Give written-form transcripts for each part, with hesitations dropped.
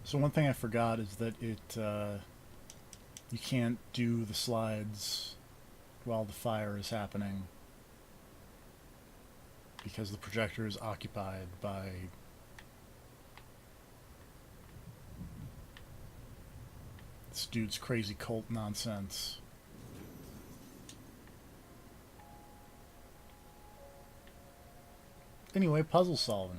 So one thing I forgot is that you can't do the slides while the fire is happening because the projector is occupied by this dude's crazy cult nonsense. Anyway, puzzle solving.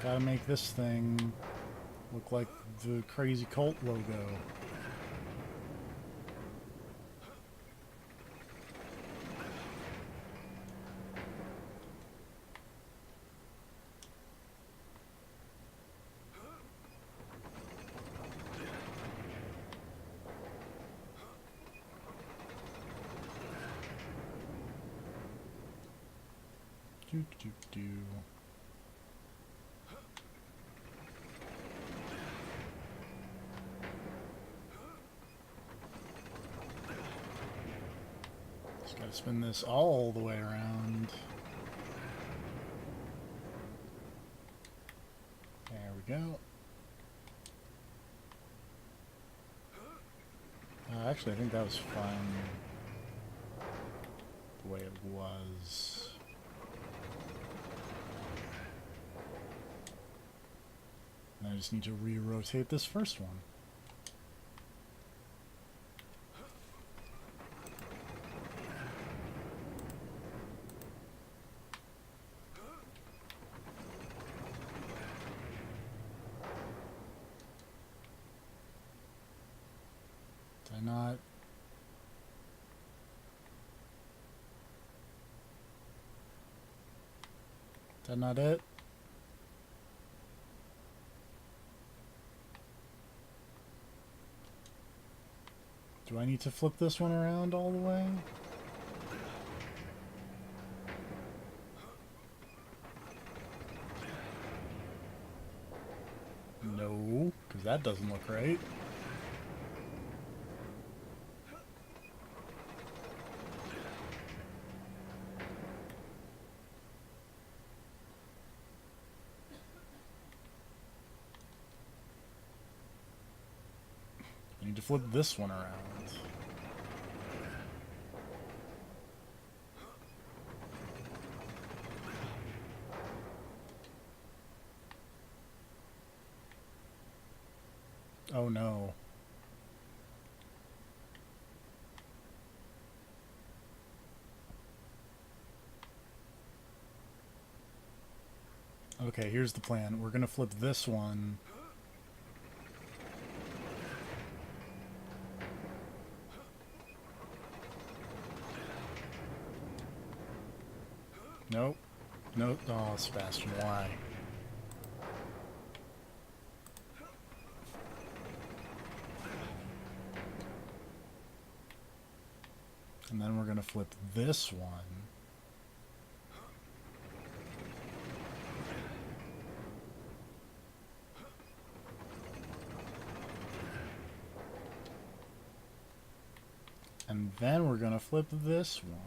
Gotta make this thing look like the crazy cult logo. Do do do. Just gotta spin this all the way around. There we go. Actually, I think that was fine the way it was. And I just need to re-rotate this first one. Did I not? Is that not it? Do I need to flip this one around all the way? No, because that doesn't look right. I need to flip this one around. Oh no. Okay, here's the plan. We're gonna flip this one. Nope. Nope. Oh, Sebastian, why? And then we're gonna flip this one. And then we're gonna flip this one.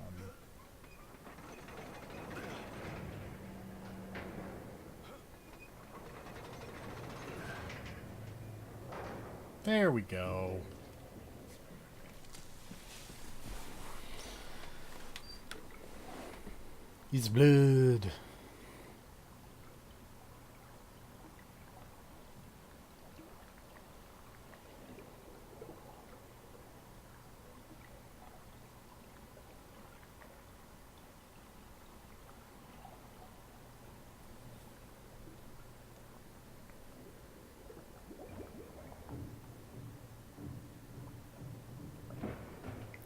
There we go. His blood.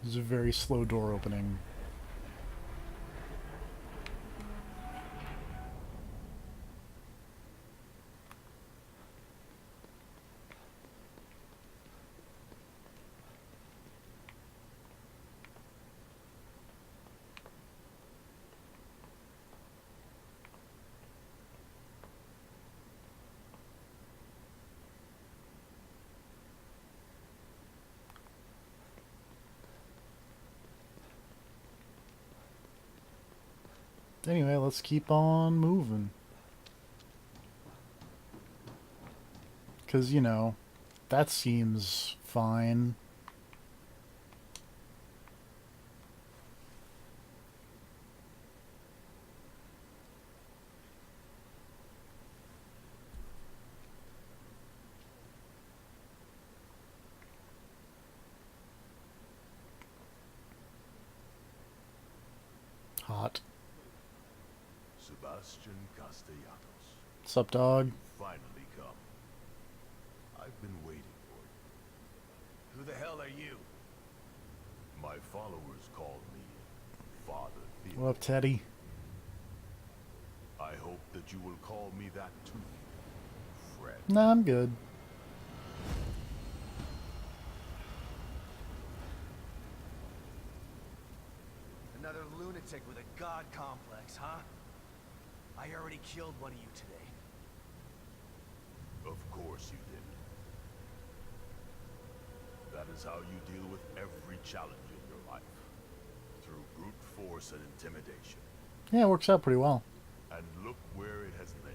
This is a very slow door opening. Anyway, let's keep on moving. Because, you know, that seems fine. Hot. Sebastian Castellanos, Sup, dog? finally come. I've been waiting for you. Who the hell are you? My followers call me Father What Theo. up, Teddy? I hope that you will call me that too, Fred. Nah, I'm good. Another lunatic with a god complex, huh? I already killed one of you today. Of course you did. That is how you deal with every challenge in your life. Through brute force and intimidation. Yeah, it works out pretty well. And look where it has led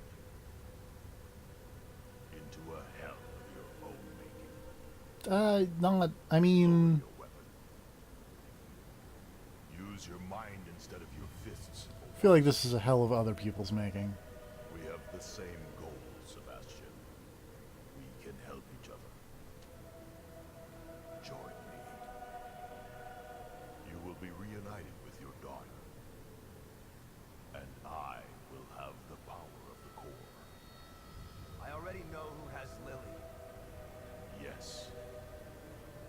you. Into a hell of your own making. Not, I mean, Your weapon. Use your mind instead of your fists. I feel like this is a hell of other people's making. We have the same goal, Sebastian. We can help each other. Join me. You will be reunited with your daughter. And I will have the power of the core. I already know who has Lily. Yes.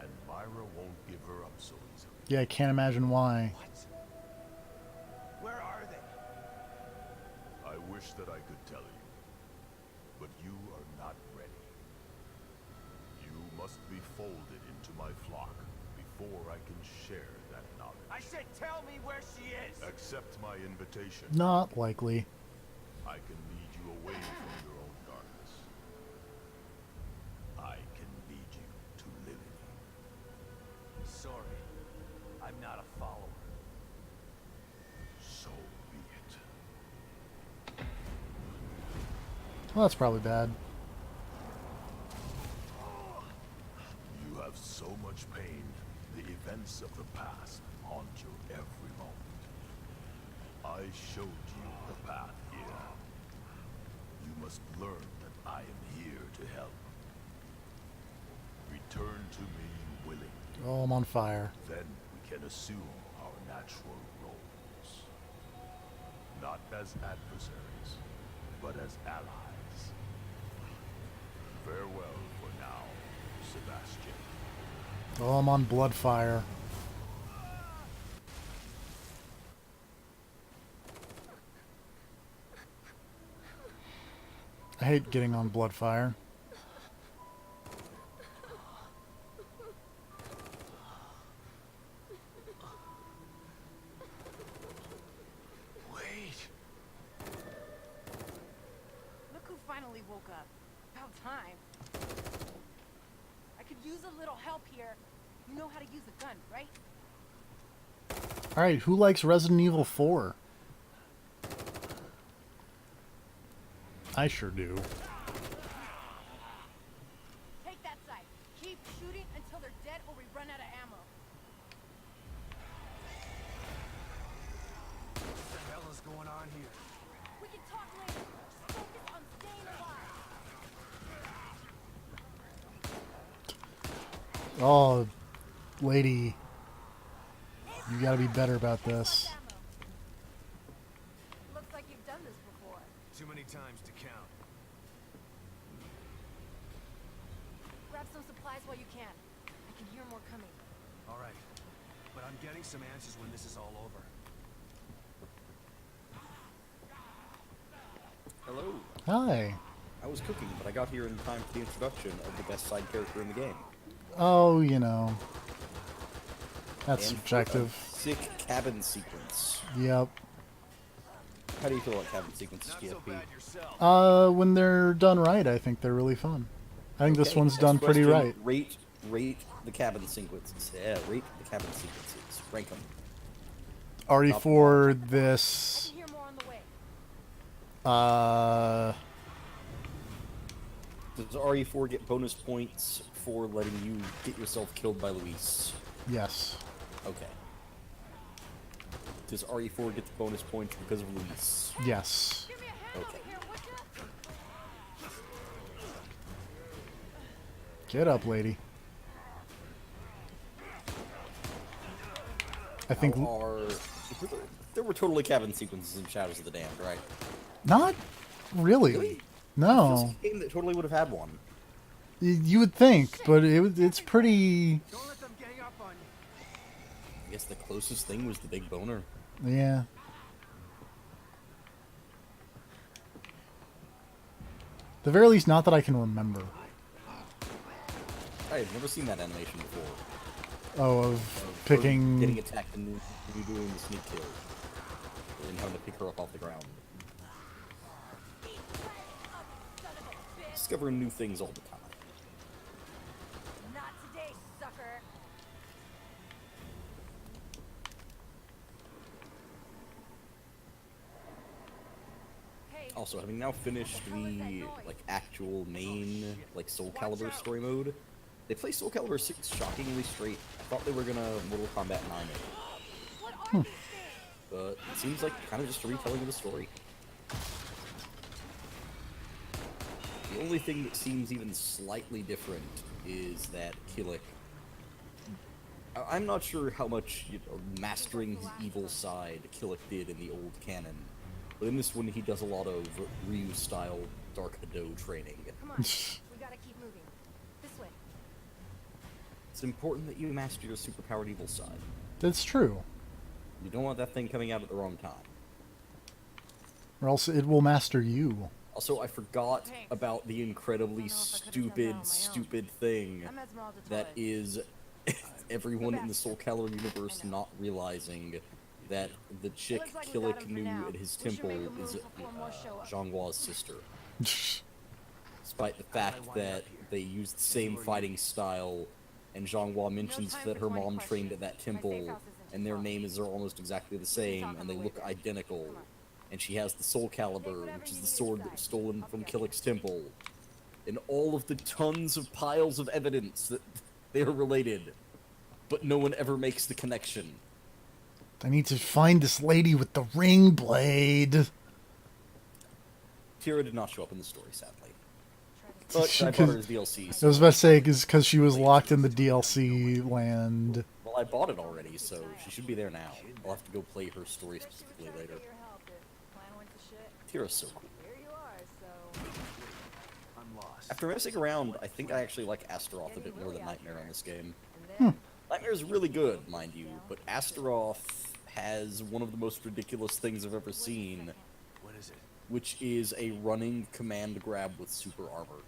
And Myra won't give her up so easily. Yeah, I can't imagine why. What? Where are they? I wish that I could tell you. But you are not ready. You must be folded into my flock before I can share that knowledge. I said tell me where she is! Accept my invitation. Not likely. I can lead you away from your own darkness. I can lead you to Lily. Sorry, I'm not a follower. So be it. Well, that's probably bad. You have so much pain. The events of the past haunt you every moment. I showed you the path here. You must learn that I am here to help. Return to me willingly. Oh, I'm on fire. Then we can assume our natural roles. Not as adversaries, but as allies. Farewell for now, Sebastian. Oh, I'm on blood fire. I hate getting on blood fire. Wait! Look who finally woke up. About time. I could use a little help here. You know how to use a gun, right? Alright, who likes Resident Evil 4? I sure do. Take that side. Keep shooting until they're dead or we run out of ammo. What the hell is going on here? We can talk later. Just focus on staying alive. Oh, lady. You gotta be better about this. Ammo. Looks like you've done this before. Too many times to count. Grab some supplies while you can. I can hear more coming. All right, but I'm getting some answers when this is all over. Hello. Hi. I was cooking, but I got here in time for the introduction of the best side character in the game. Oh, you know. That's And for a subjective. sick cabin sequence. Yep. How do you feel about cabin sequences, Not so GFP? bad yourself. When they're done right, I think they're really fun. I think this Okay, one's next done pretty question. right. Rate the cabin sequences. Yeah, rate the cabin sequences. Rank them. Already Top for I this can hear more on Does RE4 get bonus points for letting you get yourself killed by Luis? Yes. Okay. Does RE4 get the bonus points because of Luis? Yes. Give me a hand Okay. over here, would ya? Get up, lady. I think There were totally cabin sequences in Shadows of the Damned, right? not really. Really? This No. is a game that totally would have had one. You would think, but it's pretty. Don't let them gang up on you. I guess the closest thing was the big boner. Yeah. The very least, not that I can remember. I had never seen that animation before. Oh, of Her picking. getting attacked and you doing the sneak kill. And having to pick her up off the ground. Discovering new things all the time. Not today, sucker. Hey, Also, having now finished the actual main Soul Calibur story mode, they play Soul Calibur 6 shockingly straight. I thought they were gonna Mortal Kombat 9 it, what are these things? but it seems like kind of just a retelling of the story. The only thing that seems even slightly different is that Killick. I'm not sure how much mastering his evil side Killick did in the old canon, but in this one he does a lot of Ryu-style Dark Hado training. Come on, we gotta keep moving. This way. It's important that you master your superpowered evil side. That's true. You don't want that thing coming out at the wrong time. Or else it will master you. Also, I forgot Thanks. about the incredibly Don't know if I could've done that on my own. stupid thing I'm Esmeralda that Torres. is everyone in the Soul Calibur universe not realizing that the chick looks like we got Killick him for knew now. at his We should temple make a move is before more show up. Zhanghua's sister. Despite the fact that they use the same fighting style, and Zhanghua mentions time that for her corny mom trained at that questions. My safe temple, house isn't and too their far. names are almost exactly the talk same, on and the they way look through. identical. Come on. And she has the Soul Calibur, whatever which you is the need sword that inside. was stolen I'll from be back. Killick's temple. And all of the tons of piles of evidence that they are related, but no one ever makes the connection. I need to find this lady with the ring blade. Tira did not show up in the story, sadly. Try to But I bought her as DLC. I So, was about to say, because she was locked in the DLC land. well, I bought it already, so she should be there now. I'll have to go play her story But she was specifically trying to later. get your help if plan went to shit. Tira's so cool. Here you are, so I'm lost. After messing around, I think I actually like Astaroth a bit more than Nightmare on this game. and then Nightmare's really good, mind you, but Astaroth has one of the most ridiculous things I've ever seen, What is it? which is a running command grab with super armor.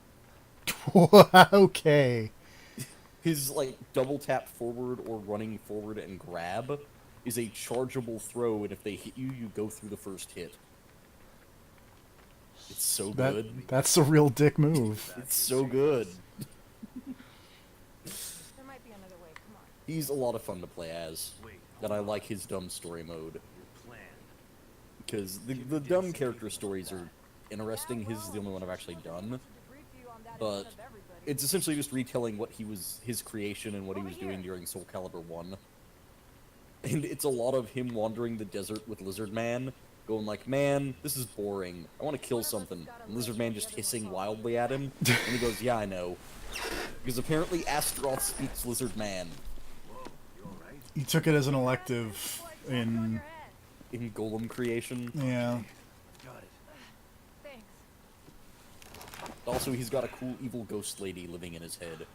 Okay. His, double tap forward or running forward and grab is a chargeable throw, and if they hit you, you go through the first hit. It's so good. That's a real dick move. It's so good. there might be another way. Come on. He's a lot of fun to play as, Wait, and I like his dumb story mode. your plan. Because the dumb character stories are interesting. His is the only one I've actually done. But it's essentially just retelling what his creation and what he was doing during Soul Calibur 1. And it's a lot of him wandering the desert with Lizard Man, going like, man, this is boring. I want to kill something. And Lizard Man just hissing wildly at him. And he goes, yeah, I know. Because apparently Astaroth speaks Lizard Man You alright? He took it as an elective in. in Golem creation. Yeah. Got it. Thanks. Also, he's got a cool evil ghost lady living in his head.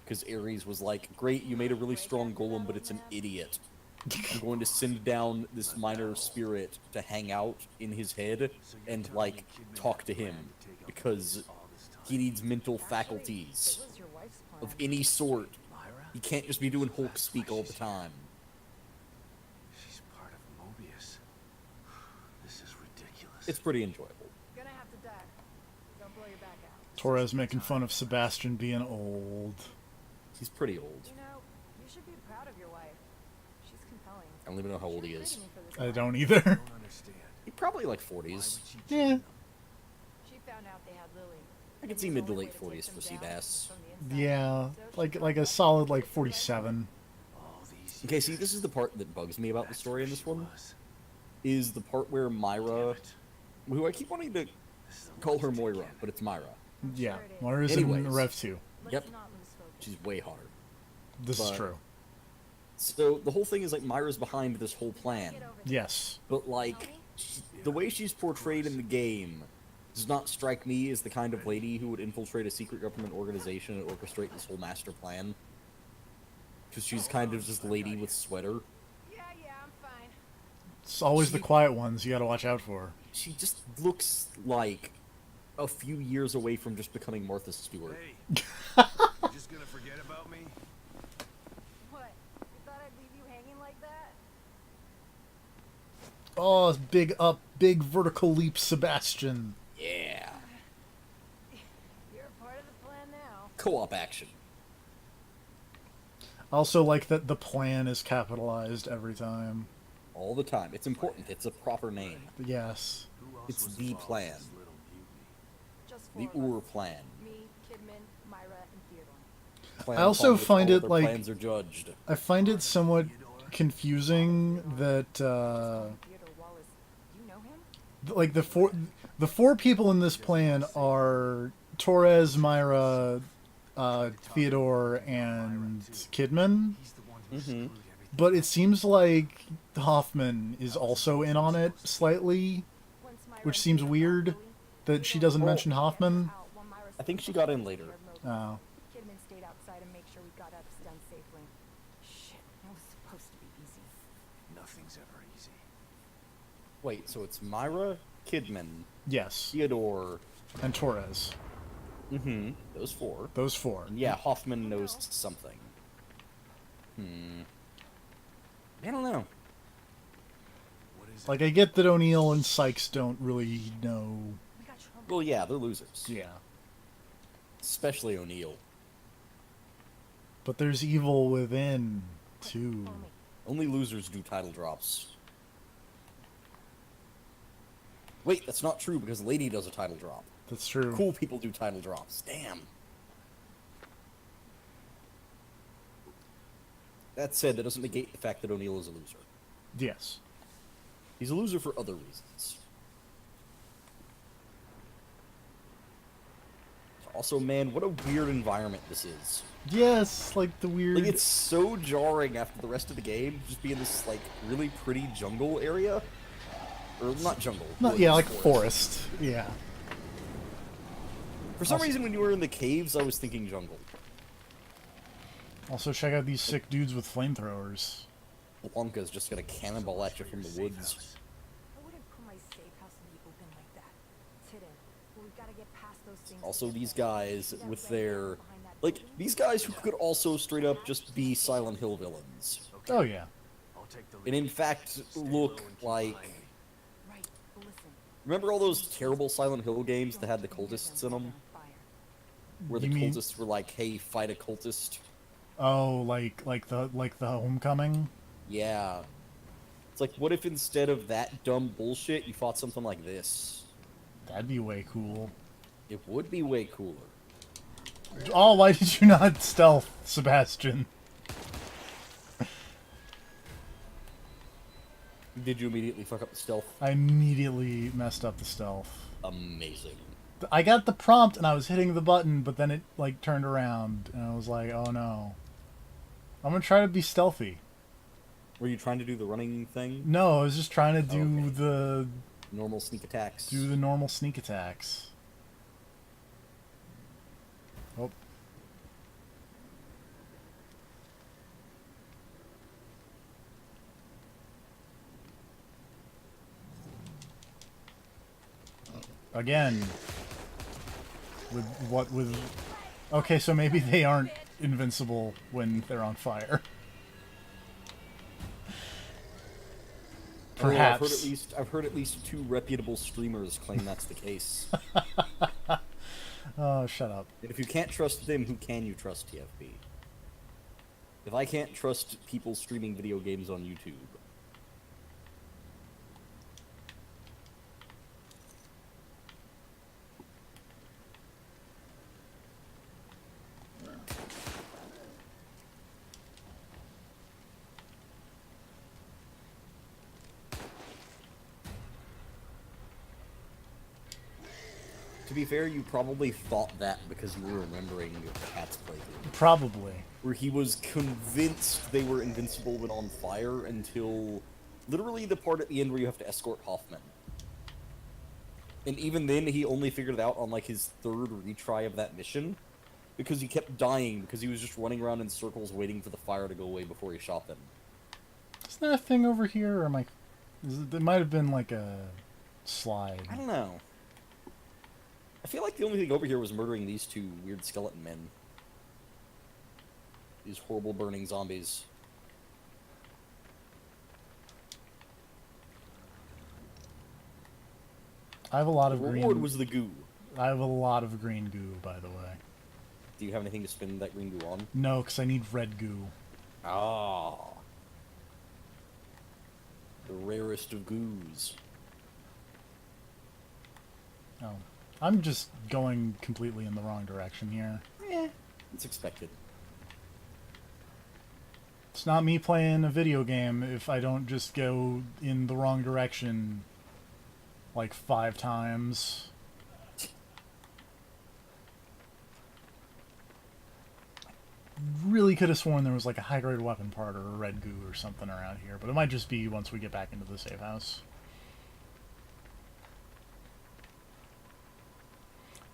Because Ares was like, great, you made a really strong golem, but it's an idiot. I'm going to send down this minor spirit to hang out in his head and, talk to him. Because he needs mental faculties It was your wife's plan. of any sort. Myra? He can't just be doing Hulk speak all the time. She's part of Mobius. This is ridiculous. It's pretty enjoyable. Gonna have to duck. Don't blow your back out. Torres making fun of Sebastian being old. He's pretty old. You know, you should be proud of your wife. She's compelling. I don't even know how old he is. I don't either. I don't understand. He probably Why 40s. would she Yeah. join them? found out they had Lily. I can see mid to late 40s for Seabass. Yeah, like a solid like 47. All these Okay, see, years, this is the part that bugs me about the that's story in where this she one. was. Is the part where Damn Myra, it. who I keep wanting to This is a call her lunatic Moira, again. but it's Myra. Yeah, Moira's Anyways. in Rev 2. Yep. She's way hotter. This is But- true. So the whole thing is like Myra's behind this whole plan, Yes. but like the way she's portrayed in the game does not strike me as the kind of lady who would infiltrate a secret government organization and orchestrate this whole master plan. Because she's kind of just lady with sweater. Yeah, I'm fine. It's always the quiet ones you gotta watch out for. She just looks like a few years away from just becoming Martha Stewart. Hey, you just gonna forget about me? What? You thought I'd leave you hanging like that? Oh, big vertical leap, Sebastian. Yeah. You're a part of the plan now. Co-op action. I also like that the plan is capitalized every time. All the time. It's important. It's a proper name. Yes. Who else It's was the involved in plan. this little mutiny? Just The four of Ur us. plan. Me, Kidman, Myra, and Theodore. Plan I also upon which find all it, their like- plans are judged. I find it somewhat confusing that Theodore Wallace, you know him? like the four people in this plan are Torres, Myra, Theodore, and Kidman. He's the one who Mhm. screwed everything. But it seems like Hoffman is also in on it slightly, Once Myra which and seems Theodore weird got Lily, that she Theodore doesn't Well- mention Hoffman. out while Myra I think she stayed got in behind later. to take care of Oh. Moby. Kidman stayed outside and make sure we got out of stun safely. Shit, that was supposed to be easy. Nothing's ever easy. Wait, so it's Myra, Kidman, Yes, Theodore, and Torres. those four. Those four. And yeah, Hoffman knows something. I don't know. What is Like, I get that O'Neill and Sykes don't really know. We got trouble. Well, yeah, they're losers. Yeah. Especially O'Neill. But there's evil within, too. Follow me. Only losers do title drops. Wait, that's not true because Lady does a title drop. That's true. Cool people do title drops. Damn. That said, that doesn't negate the fact that O'Neill is a loser. Yes. He's a loser for other reasons. Also, man, what a weird environment this is. Yes, like the weird. Like, it's so jarring after the rest of the game to just be in this, like, really pretty jungle area. Or, not jungle. Not, yeah, woods, like forest. Yeah. For some Also- reason, when you were in the caves, I was thinking jungle. Also, check out these sick dudes with flamethrowers. Blanca's just gonna cannonball at you from the woods. I wouldn't put my safe house in the open like that. It's hidden. But we've got to get past those things. Also, to get these there. guys See that with red their... building behind that Like, building? these guys who could also straight up just be Silent Hill villains. Okay, Oh, yeah. I'll take the And lead. in fact, Stay look low and keep like... behind me. Right, but listen. Remember all those terrible Silent Hill games that had the Don't cultists turn in them? on fire. Where the You mean- cultists were like, hey, fight a cultist? Oh, like the Homecoming. Yeah. It's like, what if instead of that dumb bullshit, you fought something like this? That'd be way cool. It would be way cooler. Oh, why did you not stealth, Sebastian? Did you immediately fuck up the stealth? I immediately messed up the stealth. Amazing. I got the prompt and I was hitting the button, but then it like turned around and I was like, "Oh no." I'm gonna try to be stealthy. Were you trying to do the running thing? No, I was just trying to do Okay. the Normal sneak attacks? normal sneak attacks. Oh. Again. With okay, so maybe they aren't invincible when they're on fire. Oh, Perhaps. I've heard at least 2 reputable streamers claim that's the case. Oh, shut up. And if you can't trust them, who can you trust, TFB? If I can't trust people streaming video games on YouTube, be fair, you probably thought that because you were remembering Cat's playthrough, Probably. where he was convinced they were invincible when on fire until literally the part at the end where you have to escort Hoffman. And even then, he only figured it out on like his third retry of that mission, because he kept dying because he was just running around in circles waiting for the fire to go away before he shot them. Isn't there a thing over here, or am I... It might have been like a slide. I don't know. I feel like the only thing over here was murdering these two weird skeleton men. These horrible burning zombies. I have a lot The of reward green... was the goo. I have a lot of green goo, by the way. Do you have anything to spin that green goo on? No, because I need red goo. Ah. The rarest of goos. Oh. I'm just going completely in the wrong direction here. It's expected. It's not me playing a video game if I don't just go in the wrong direction like 5 times. Really could have sworn there was like a high-grade weapon part or a red goo or something around here, but it might just be once we get back into the safe house.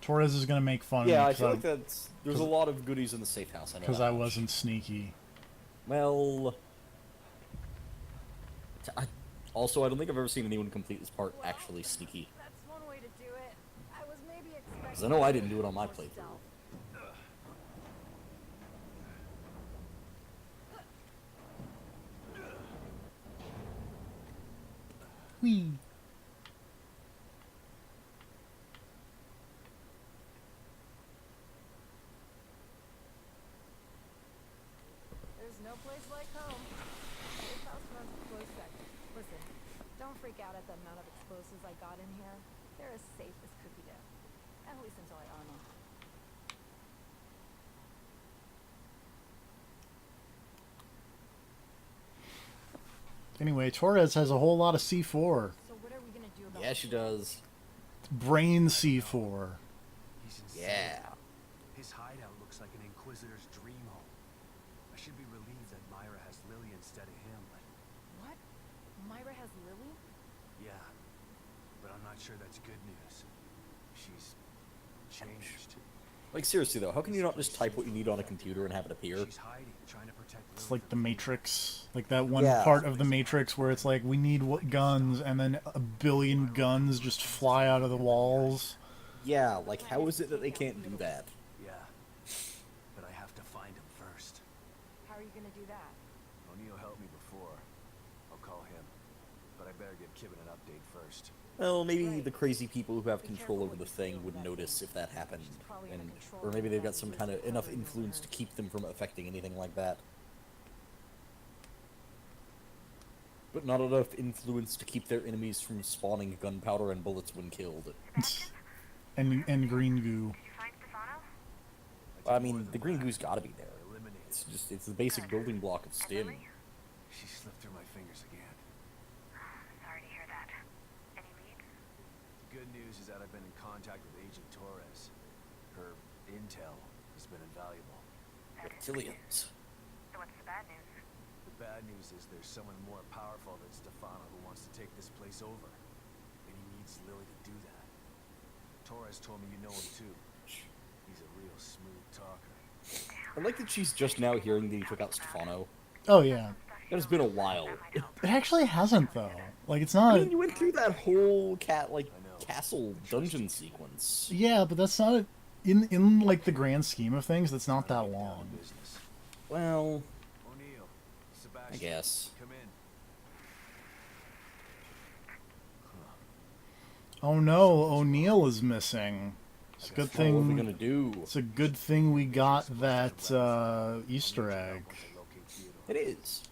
Torres is gonna make fun Yeah, of I me feel like there's a lot of goodies in the safe house. I know because that I much. wasn't sneaky. Well, also, I don't think I've ever seen anyone complete this part actually sneaky. That's one way to do it. I was maybe expecting... 'Cause I know I didn't do it on my more playthrough. stealth. Whee! There's no place like home. Safe house runs a close second. Listen, don't freak out at the amount of explosives I got in here. They're as safe as cookie dough. At least until I arm them. Anyway, Torres has a whole lot of C4. So what are we gonna do about Yeah, she does. Brain C4. He's insane. Yeah. His hideout looks like an Inquisitor's dream home. I should be relieved that Myra has Lily instead of him, but What? Myra has Lily? yeah. But I'm not sure that's good news. She's changed. Like, seriously, though, how can you not just type what you need on a computer and have it appear? She's hiding, trying to protect Lily. It's like the from Matrix. Like that one Yeah. part of the Matrix where it's like, we need guns, and then a billion guns just fly out of the walls. Yeah, like, how is it that they can't do that? Yeah. But I have to find him first. How are you gonna do that? O'Neill helped me before. I'll call him. But I better give Kibben an update first. Well, maybe the crazy people who have control over the thing would notice if that happened, and or maybe they've got some kind of enough influence to keep them from affecting anything like that. But not enough influence to keep their enemies from spawning gunpowder and bullets when killed. And green goo. I mean, the green goo's gotta be there. Eliminated. It's the basic building block of stim. She slipped through my fingers again. Sorry to hear that. Any leads? The good news is that I've been in contact with Agent Torres. Her intel has been invaluable. Reptilians. So what's the bad news? The bad news is there's someone more powerful than Stefano who wants to take this place over. And he needs Lily to do that. Torres told me you know him too. He's a real smooth talker. I like that she's just now hearing that he took out Stefano. Oh yeah. That has been a while. It actually hasn't though. Like it's I not. mean, you went through that whole I know. castle dungeon sequence. Yeah, but that's not in like the grand scheme of things. That's not that Down long. business. Well, O'Neill, Sebastian, I guess. come in. Oh no, O'Neill is missing. It's a good What are we thing. gonna do? It's a good thing we got that Easter egg. Locate Theodore. It is.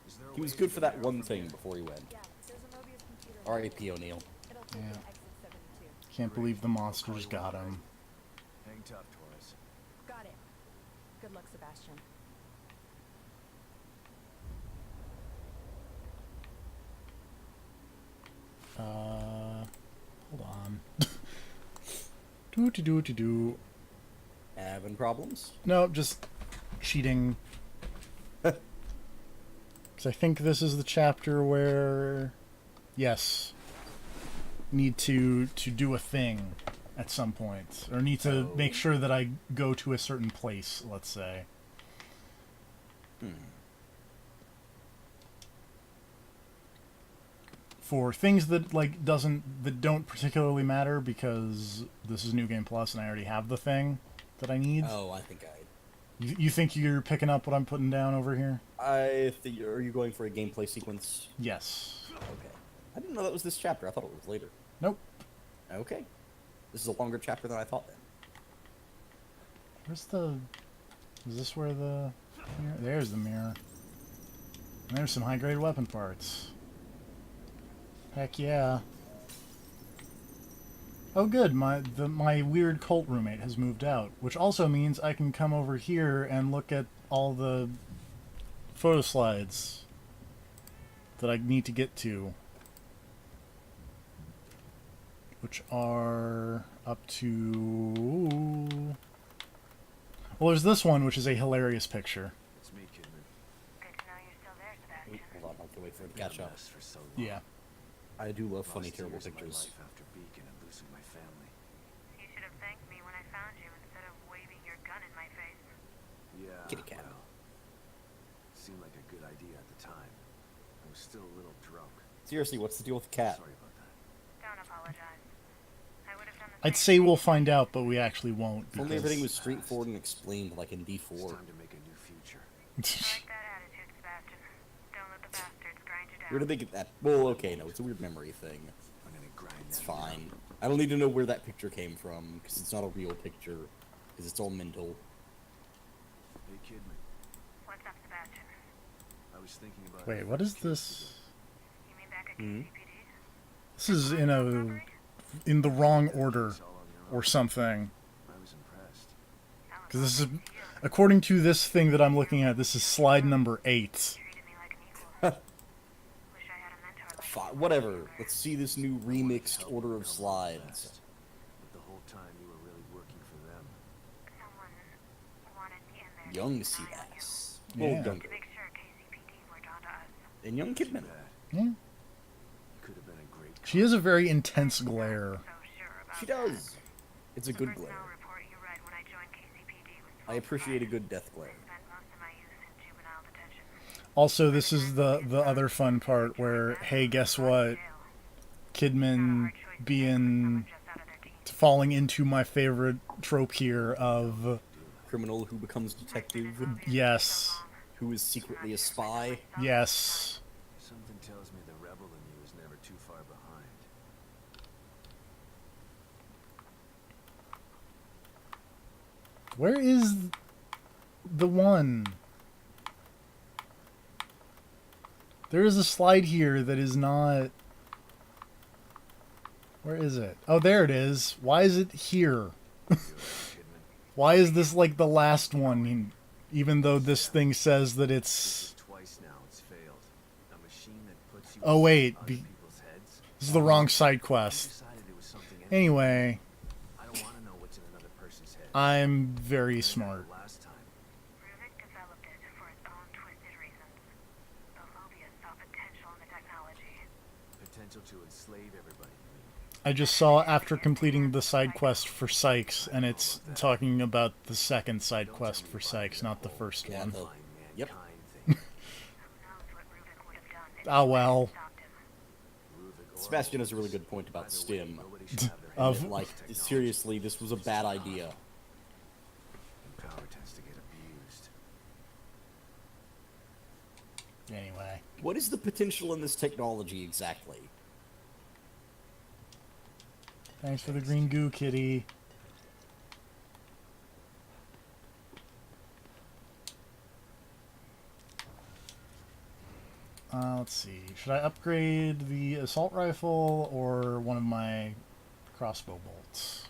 Is there a He was way good to for get that out one from thing here? before he went. Yeah, there's a Mobius computer. R.I.P. O'Neill. It'll take Yeah. you to exit 72. Can't believe the monsters got him. Hang tough, Torres. Got it. Good luck, Sebastian. Hold on. Do. Having problems? No, just cheating. Because I think this is the chapter where, yes, need to do a thing at some point, or need to make sure that I go to a certain place. Let's say. For things that don't particularly matter because this is New Game Plus and I already have the thing that I need. Oh, I think You think you're picking up what I'm putting down over here? I think. Are you going for a gameplay sequence? Yes. Okay. I didn't know that was this chapter. I thought it was later. Nope. Okay. This is a longer chapter than I thought then. Where's the... Is this where the... Mirror? There's the mirror. And there's some high-grade weapon parts. Heck yeah. Oh good, my weird cult roommate has moved out, which also means I can come over here and look at all the photo slides that I need to get to. Which are up to... Well, there's this one, which is a hilarious picture. It's me, Kidman. Good to know you're still there, Sebastian. Hold on, I have to wait for it to catch Been a up. mess for so long. Yeah. I do love Lost funny, terrible years of my pictures. life after Beacon and losing my family. You should have thanked me when I found you instead of waving your gun in my face. Yeah, Kitty cat. well, seemed like a good idea at the time. I was still a little drunk. Seriously, what's the deal with the cat? Sorry about that. Don't apologize. I would have done the I'd same say thing. we'll find out, but we actually won't. If only because- everything was straightforward and explained like in It's D4. time to make a new future. I like that attitude, Sebastian. Don't let the bastards grind you down. Where did they get that? Well, okay, no, it's a weird memory thing. I'm gonna grind It's that fine. I don't need to know where that picture came from, because it's not a real picture, because it's all mental. Hey, Kidman. What's up, Sebastian? I was thinking about... Wait, our what is first case this? You mean back at Mhm. KCPD? This is in the wrong order together. It's all on your or own. something. I was impressed. Because this is, according to this thing that I'm looking at, this is slide number 8. Treated me like an equal. Wish I had a mentor like you. Whatever. Let's see this new remixed order of slides. But the whole time you were really working for them. Someone wanted me in there. Young to keep an eye on you. Seabass. Yeah. Well, younger. To make sure KCPD weren't onto us. And young Kidman. Bad. Yeah. You could have been a great She has a very intense glare. So sure about She that. does. It's a The good personnel glare. report you read when I joined KCPD was I appreciate a good death I glare. spent most of my youth in juvenile detention. Also, this is the other fun part where, hey, guess what? Kidman being falling into my favorite trope here of Criminal who becomes detective, yes, who is secretly a spy. yes. Something tells me the rebel in you is never too far behind. Where is the one? There is a slide here that is not... Where is it? Oh, there it is. Why is it here? Good, Kidman. Why is this like the last one? Even though this thing says that it's... Twice now it's failed. A machine that puts you Oh, wait, inside other be- people's heads. This is the wrong side You quest. decided it was something Anyway, I don't want to know what's in another person's head. I'm very smart. Last time. Ruvik developed it for its own twisted reasons. The Mobius saw potential in the technology. Potential to enslave everybody, you mean? I just saw after completing the side quest for Sykes, and it's talking about the second side quest for Sykes, not the first Yeah, one. the- Blind Yep. mankind thing. Who knows what Ruvik would have done if Ah, well. stopped him. Ruvik or Sebastian has a really Mobius. good point about Either way, Stim. nobody should have their Of- hands on Like, this technology. seriously, this was a bad idea. And power tends to get abused. Anyway. What is the potential in this technology exactly? Thanks for the green goo, kitty. Let's see. Should I upgrade the assault rifle or one of my crossbow bolts?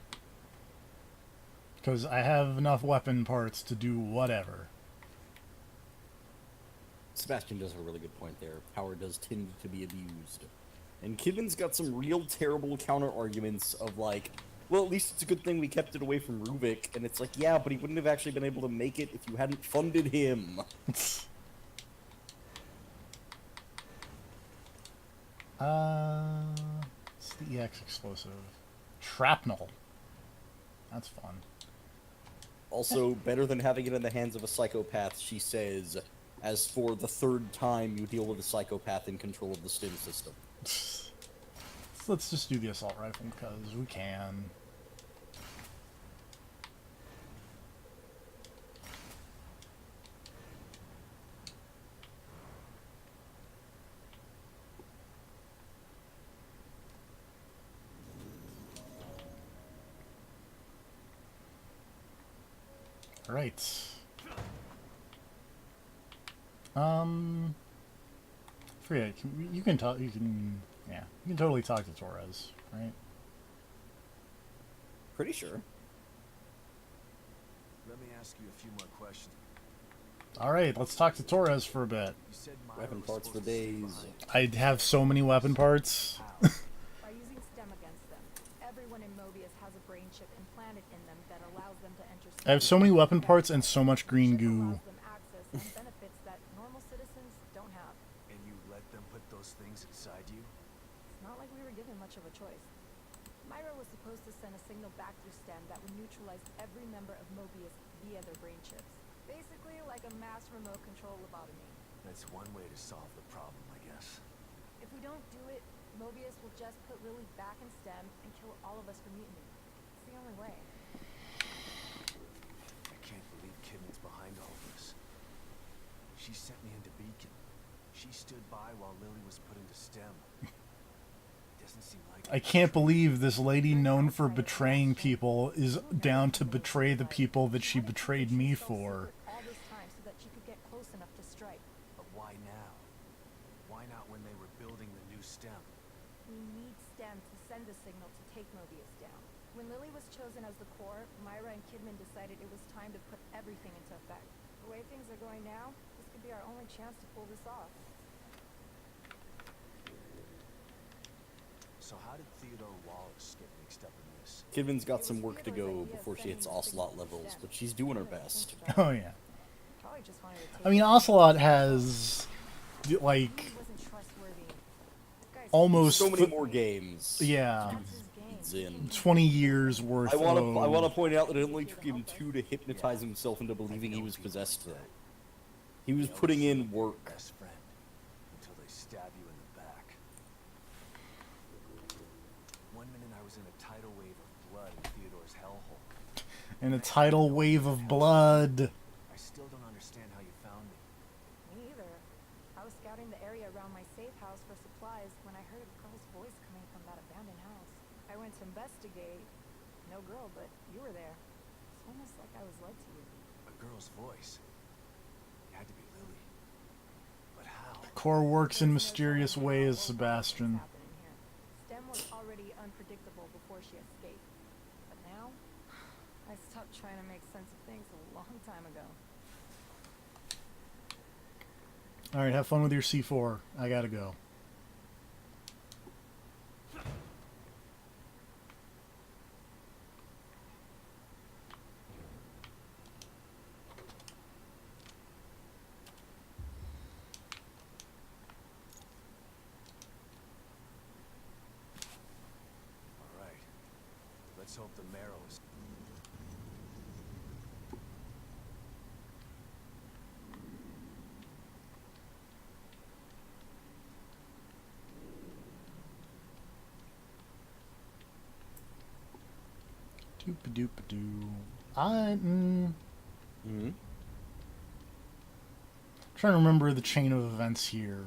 Because I have enough weapon parts to do whatever. Sebastian does have a really good point there. Power does tend to be abused. And Kidman's got some real terrible counter arguments of like, well, at least it's a good thing we kept it away from Ruvik. And it's like, yeah, but he wouldn't have actually been able to make it if you hadn't funded him. It's the EX explosive. Shrapnel. That's fun. Also, better than having it in the hands of a psychopath, she says, as for the third time you deal with a psychopath in control of the stim system. Let's just do the assault rifle because we can. Right. Forget. You can talk. You can. Yeah. You can totally talk to Torres, right? Pretty sure. Let me ask you a few more questions. All right. Let's talk to Torres for a bit. You said Myra Weapon was parts for supposed to stay days. behind. I have so many weapon parts. How? By using STEM against them. Everyone in Mobius has a brain chip implanted in them that allows them to enter. I have so many weapon parts and so much green Chip goo. allows them access and benefits that normal citizens don't have. And you let them put those things inside you? It's not like we were given much of a choice. Myra was supposed to send a signal back through STEM that would neutralize every member of Mobius via their brain chips. Basically like a mass remote control lobotomy. That's one way to solve the problem, I guess. If we don't do it, Mobius will just put Lily back in STEM and kill all of us for mutiny. It's the only way. I can't believe Kidman's behind all this. She sent me into Beacon. She stood by while Lily was put into STEM. Doesn't seem like I can't believe this lady known for betraying people is down to betray the people that she betrayed me for. All this time so that she could get close enough to strike. But why now? Why not when they were building the new STEM? We need STEM to send a signal to take Mobius down. When Lily was chosen as the core, Myra and Kidman decided it was time to put everything into effect. The way things are going now, this could be our only chance to pull this off. So how did Theodore Wallace get mixed up in this? Kidman's got some work to go before she hits Ocelot levels, but she's doing her best. Oh yeah. Probably just wanted to take I mean, Ocelot has like He wasn't trustworthy. Guy's almost So many more games. yeah, That's his game. In. 20 years worth. I want to of... point out that it only took him 2 to hypnotize himself into believing he was possessed. Though he was putting in work. Best friend. Until they stab you in the back. One minute I was in a tidal wave of blood in Theodore's hellhole. And a tidal wave of blood. I still don't understand how you found me. Me either. I was scouting the area around my safe house for supplies when I heard a girl's voice coming from that abandoned house. I went to investigate. No girl, but you were there. It's almost like I was led to you. A girl's voice. It had to be Lily. But how? Core works in There's no mysterious telling how ways, all this Sebastian. happening here. STEM was already unpredictable before she escaped. But now, I stopped trying to make sense of things a long time ago. All right, have fun with your C4. I gotta go. Alright. Let's hope the marrow is... Doop doop doo. Hmm. Trying to remember the chain of events here.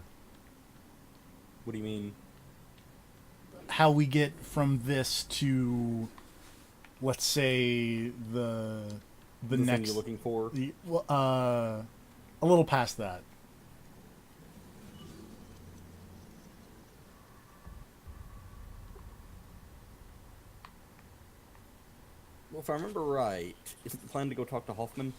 What do you mean? How we get from this to, let's say, the thing next you're looking for? a little past that. Well, if I remember right, isn't the plan to go talk to Hoffman?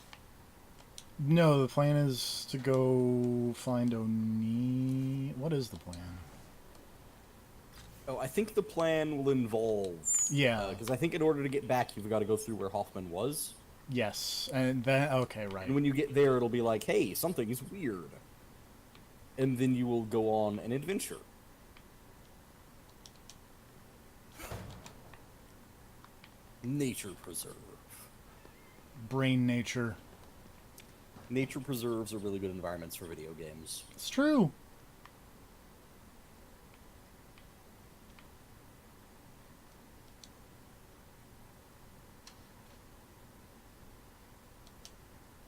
No, the plan is to go find O'Neill. What is the plan? Oh, I think the plan will involve. Yeah. Because I think in order to get back, you've got to go through where Hoffman was. Yes, and then okay, right. And when you get there, it'll be like, hey, something's weird. And then you will go on an adventure. Nature Preserve. Brain nature. Nature preserves are really good environments for video games. It's true.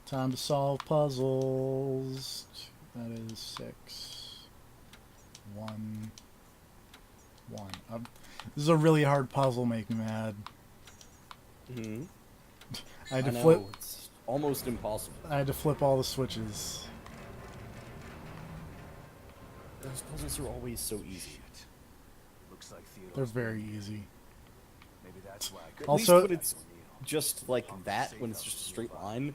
Time to solve puzzles. That is 6. 1. 1. This is a really hard puzzle. Make me mad. Mm-hmm. I had to know, flip. it's almost impossible. I had to flip all the switches. Those puzzles are always so easy. Looks like They're Theodore's very easy. maybe that's why I At Also- least when it's just like that, when it's just a straight line,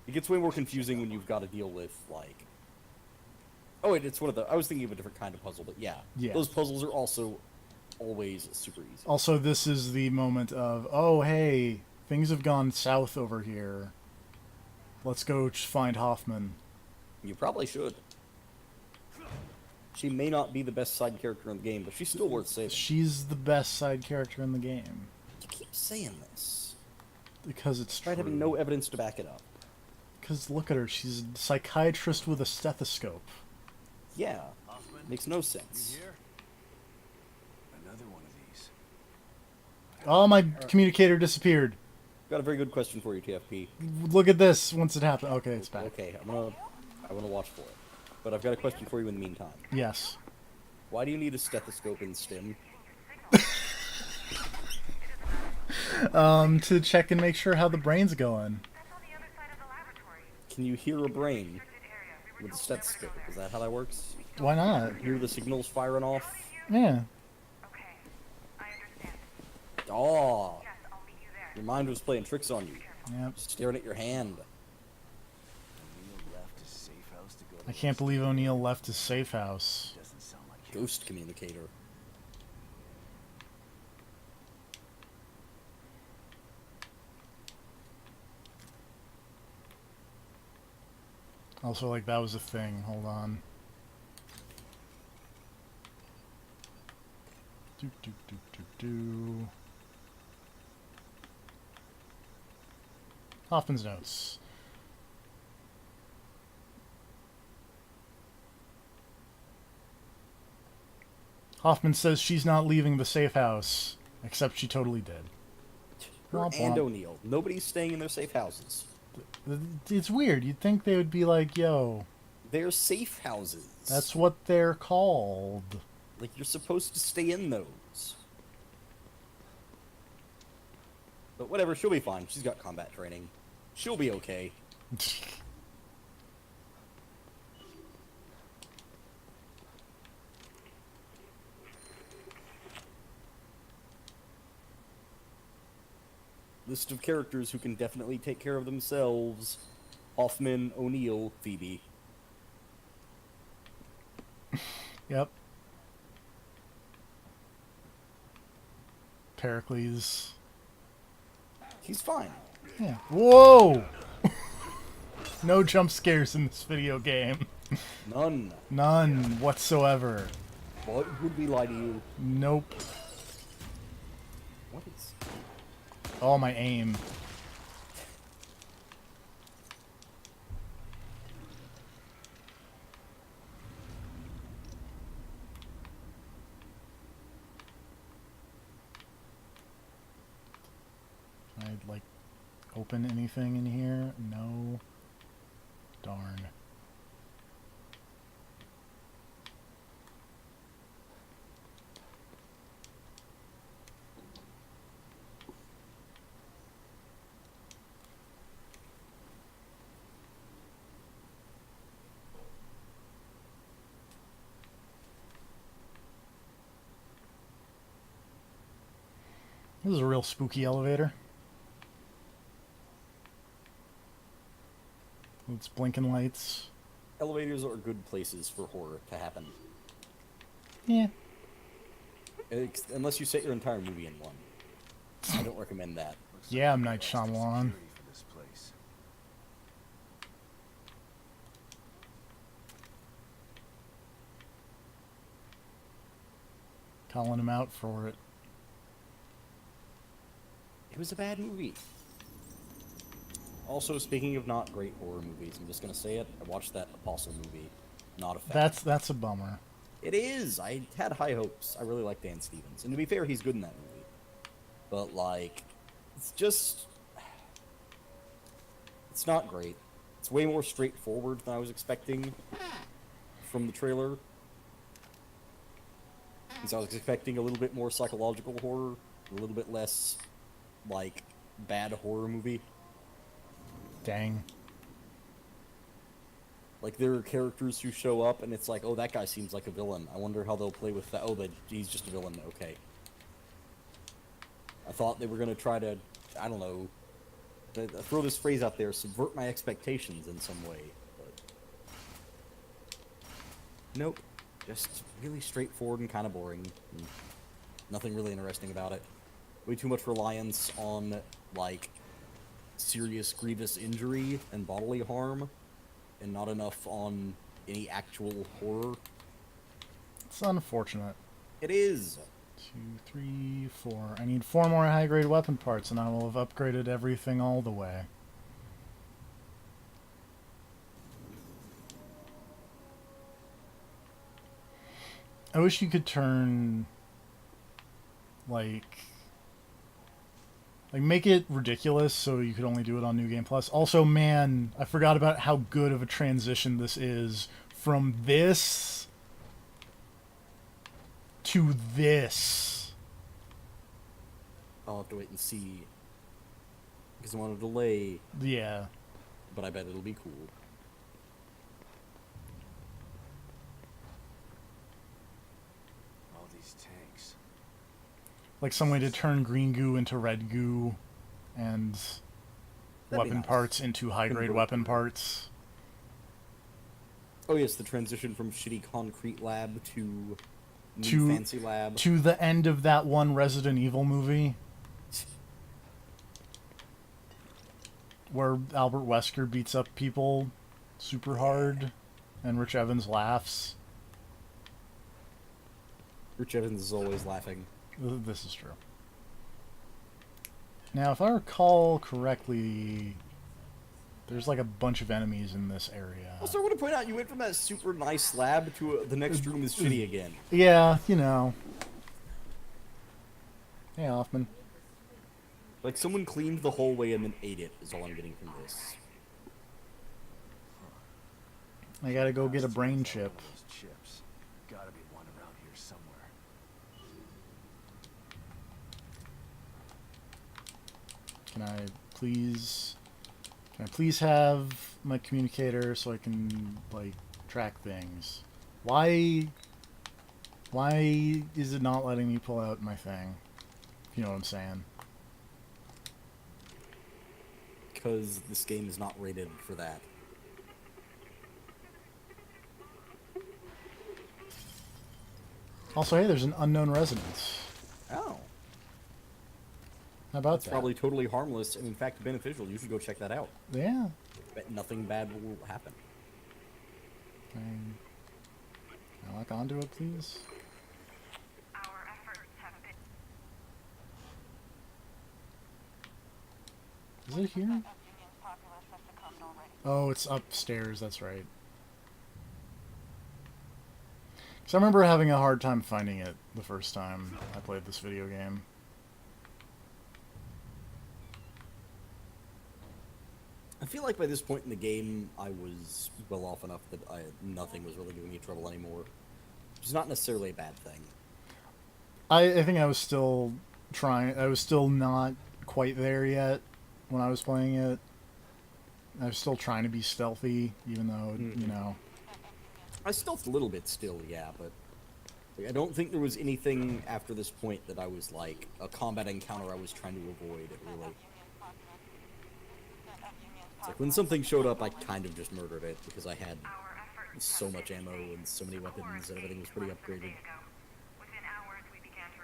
it gets way more confusing when you've got to deal with, like... Oh, wait, it's one of the... I was thinking of a different kind of puzzle, but yeah. Yeah. Those puzzles are also always super easy. Also, this is the moment of, oh, hey, things have gone south over here. Let's go find Hoffman. You probably should. She may not be the best side character in the game, but she's still worth saving. She's the best side character in the game. You keep saying this. Because it's true. Despite having no evidence to back it up. Because look at her, she's a psychiatrist with a stethoscope. Yeah. Hoffman, Makes no you sense. here? Another one of these. Oh, my communicator disappeared. Got a very good question for you, TFP. Look at this once it happened. Okay, it's back. Okay, I wanna watch for it. But I've got a question for you in the meantime. Yes. Why do you need a stethoscope in STEM? To check and make sure how the brain's going. That's on the other side of the laboratory. Can you hear a brain Restricted area. We were with a told never to stethoscope? go Is there. that how that works? Why not? Hear the signals firing off? Yeah. Okay, I understand. Oh, Yes, I'll meet you there. your mind was playing tricks on you. Yep. Staring at your hand. O'Neill left his safe house to go to I can't this. believe O'Neill left his safe house. Doesn't sound like him. Ghost communicator. Also, like, that was a thing. Hold on. Do, do, do, do, do. Hoffman's notes. Hoffman says she's not leaving the safe house, except she totally did. Her Womp and womp. O'Neill. Nobody's staying in their safe houses. It's weird. You'd think they would be like, yo, They're safe houses. that's what they're called. Like, you're supposed to stay in those. But whatever, she'll be fine. She's got combat training. She'll be okay. List of characters who can definitely take care of themselves. Hoffman, O'Neill, Phoebe. Yep. Pericles. He's fine. Yeah. Whoa! No jump scares in this video game. None. None whatsoever. What would we lie to you? Nope. What is... Oh, my aim. Can I, like, open anything in here? No. Darn. This is a real spooky elevator. With its blinking lights. Elevators are good places for horror to happen. Yeah. Unless you set your entire movie in one. I don't recommend that. Looks Yeah, like M. we Night lost our Shyamalan. security for this place. Calling him out for it. It was a bad movie. Also, speaking of not great horror movies, I'm just gonna say it. I watched that Apostle movie. Not a fan. That's a bummer. It is. I had high hopes. I really like Dan Stevens, and to be fair, he's good in that movie. But like, it's just, it's not great. It's way more straightforward than I was expecting from the trailer. Because I was expecting a little bit more psychological horror, a little bit less like bad horror movie. Dang. Like, there are characters who show up, and it's like, oh, that guy seems like a villain. I wonder how they'll play with that. Oh, he's just a villain. Okay. I thought they were going to try to, I don't know, throw this phrase out there, subvert my expectations in some way. But nope. Just really straightforward and kind of boring. And nothing really interesting about it. Way too much reliance on, like, serious, grievous injury and bodily harm. And not enough on any actual horror. It's unfortunate. It is. 2, 3, 4. I need 4 more high-grade weapon parts, and I will have upgraded everything all the way. I wish you could turn, like make it ridiculous so you could only do it on New Game Plus. Also, man, I forgot about how good of a transition this is from this to this. I'll have to wait and see. Because I want to delay, Yeah. but I bet it'll be cool. All these tanks. Like some way to turn green goo into red goo and That'd be weapon nice. parts into high-grade Convert. weapon parts. Oh yes, the transition from shitty concrete lab to new To- fancy lab. To the end of that one Resident Evil movie where Albert Wesker beats up people super hard and Rich Evans laughs. Rich Evans is always laughing. This is true. Now, if I recall correctly, there's like a bunch of enemies in this area. Also, I want to point out, you went from that super nice lab to the next room is shitty again. Yeah, you know. Hey, Hoffman. Like, someone cleaned the hallway and then ate it, is all I'm getting from this. I gotta go get a brain All chip. those chips. Gotta be one around here somewhere. Can I please have my communicator so I can, like, track things? Why is it not letting me pull out my thing? If you know what I'm saying. Because this game is not rated for that. Also, hey, there's an unknown residence. Oh. How about That's that? probably totally harmless and in fact beneficial. You should go check that out. Yeah. Bet nothing bad will happen. Can I lock onto it, please? Our efforts have been Is it here? Union's populace has succumbed already. Oh, it's upstairs, that's right. Because I remember having a hard time finding it the first time I played this video game. I feel like by this point in the game, I was well off enough that nothing was really giving me trouble anymore. Which is not necessarily a bad thing. I think I was still trying, I was still not quite there yet when I was playing it. I was still trying to be stealthy, even though, you know. I stealthed a little bit still, yeah, but like, I don't think there was anything after this point that I was like a combat encounter I was trying to avoid, really. It's like when something showed up, I kind of just murdered it because I had Our efforts so much ammo and so many weapons and everything was pretty upgraded. Within hours, we began to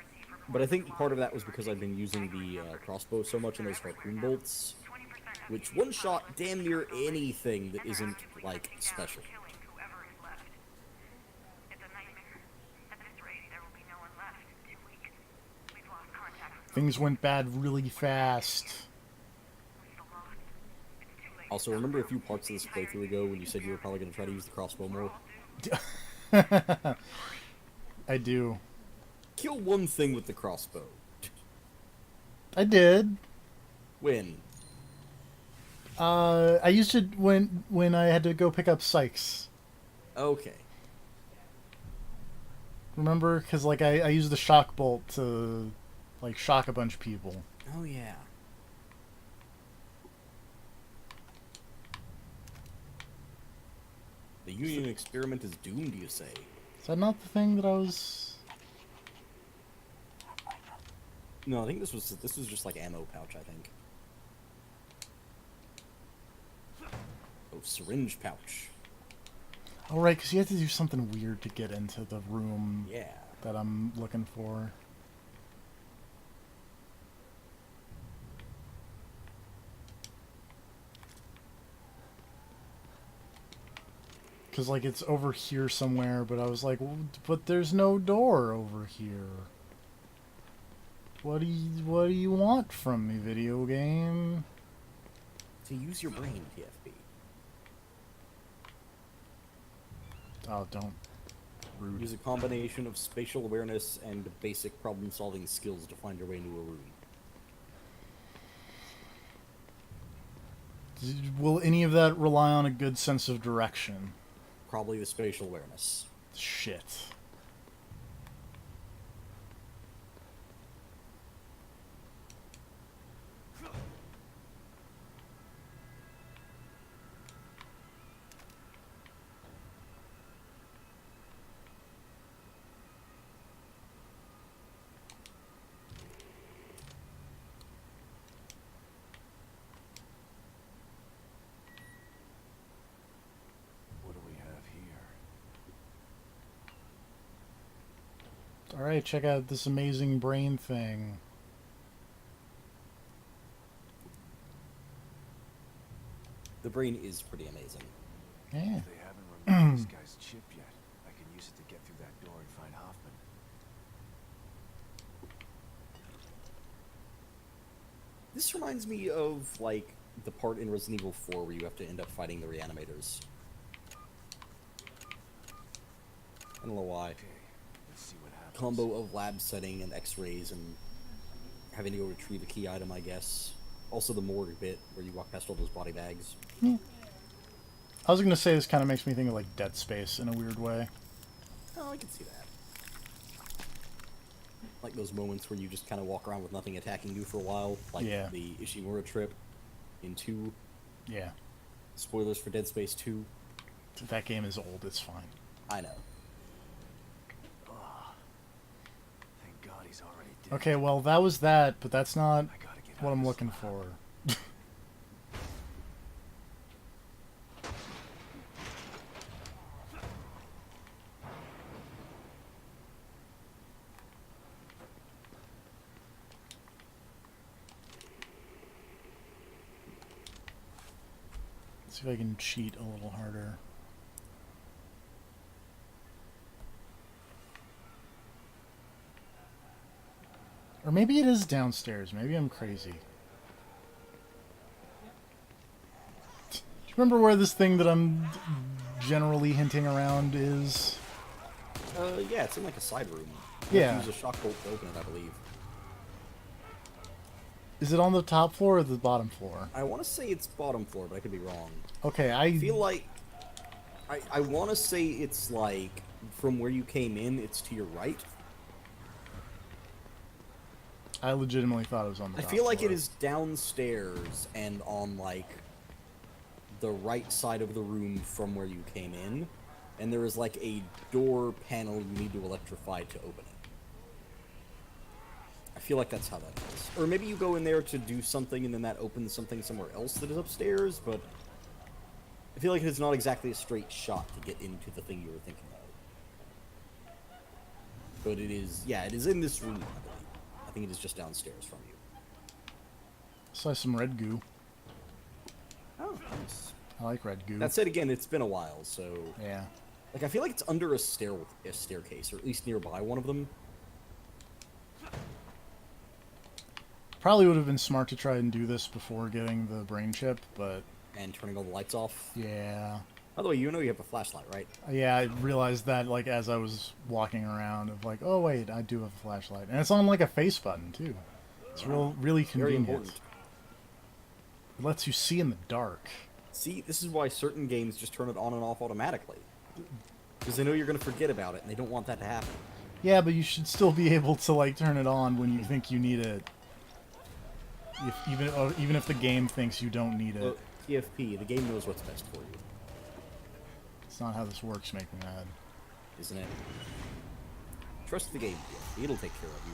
But I think part of that was because I've been using the crossbow so much and those harpoon bolts, which one-shot damn near anything that isn't, like, special. Killing whoever is left. It's a nightmare. At this rate, there will be no one left in 2 weeks. We've lost contact with Things went bad really fast. the lost. It's too late. Also, remember a few parts of this playthrough ago when you said you were probably going to try to use the crossbow more? I do. Kill one thing with the crossbow. I did. When? I used it when I had to go pick up Sykes. Okay. Remember? Because, like, I used the shock bolt to, like, shock a bunch of people. Oh, yeah. The Union experiment is doomed, you say? Is that not the thing that I was... No, I think this was just like ammo pouch, I think. Oh, syringe pouch. Oh, right, because you had to do something weird to get into the room Yeah. that I'm looking for. Because, like, it's over here somewhere, but I was like, well, but there's no door over here. What do you want from me, video game? To use your brain, TFB. Oh, don't. Rude. Use a combination of spatial awareness and basic problem-solving skills to find your way into a room. Will any of that rely on a good sense of direction? Probably the spatial awareness. Shit. What do we have here? Alright, check out this amazing brain thing. The brain is pretty amazing. Yeah. If they haven't removed this guy's chip yet, I can use it to get through that door and find Hoffman. This reminds me of, like, the part in Resident Evil 4 where you have to end up fighting the reanimators. I don't know why. Okay, let's see what happens. Combo of lab setting and x-rays and having to go retrieve a key item, I guess. Also the morgue bit where you walk past all those body bags. I was gonna say this kind of makes me think of, like, Dead Space in a weird way. Oh, I can see that. Like those moments where you just kind of walk around with nothing attacking you for a while. Like Yeah. the Ishimura trip in 2. Yeah. Spoilers for Dead Space 2. That game is old, it's fine. I know. Thank God he's already dead. Okay, well, that was that, but that's not I gotta get what out of I'm this looking lab. for. See if I can cheat a little harder. Or maybe it is downstairs. Maybe I'm crazy. Do you remember where this thing that I'm generally hinting around is? Yeah, it's in like a side room. Yeah. You have to use a shock bolt to open it, I believe. Is it on the top floor or the bottom floor? I want to say it's bottom floor, but I could be wrong. Okay, I feel like... I want to say it's like, from where you came in, it's to your right. I legitimately thought it was on the I top feel like floor. it is downstairs and on, like, the right side of the room from where you came in. And there is, like, a door panel you need to electrify to open it. I feel like that's how that is. Or maybe you go in there to do something and then that opens something somewhere else that is upstairs, but... I feel like it's not exactly a straight shot to get into the thing you were thinking of. But it is... yeah, it is in this room, I believe. think it is just downstairs from you. Saw some red goo. Oh, nice. I like red goo. That said, again, it's been a while, so Yeah. like I feel like it's under a staircase, or at least nearby one of them. Probably would have been smart to try and do this before getting the brain chip, but And turning all the lights off. yeah. By the way, you know you have a flashlight, right? Yeah, I realized that like as I was walking around of like, oh wait, I do have a flashlight. And it's on like a face button too. It's really Very convenient. important. It lets you see in the dark. See, this is why certain games just turn it on and off automatically. Because they know you're going to forget about it, and they don't want that to happen. Yeah, but you should still be able to like turn it on when you think you need it. Even if the game thinks you don't need it. Well, TFP, the game knows what's best for you, It's not how this works, make me mad. isn't it? Trust the game, TFP. It'll take care of you.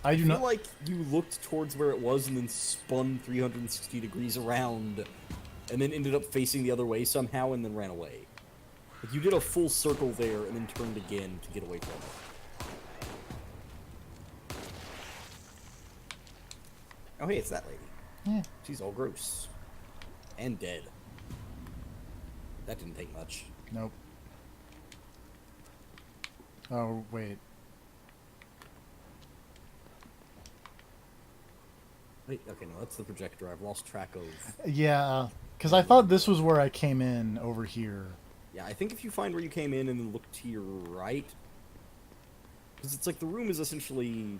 I do I feel not like you looked towards where it was and then spun 360 degrees around, and then ended up facing the other way somehow and then ran away. Like you did a full circle there and then turned again to get away from it. Oh hey, it's that lady. Yeah. She's all gross. And dead. That didn't take much. Nope. Oh, wait. Wait, okay, no, that's the projector. I've lost track of... Yeah, because I thought this was where I came in over here. Yeah, I think if you find where you came in and then look to your right... Because it's like the room is essentially...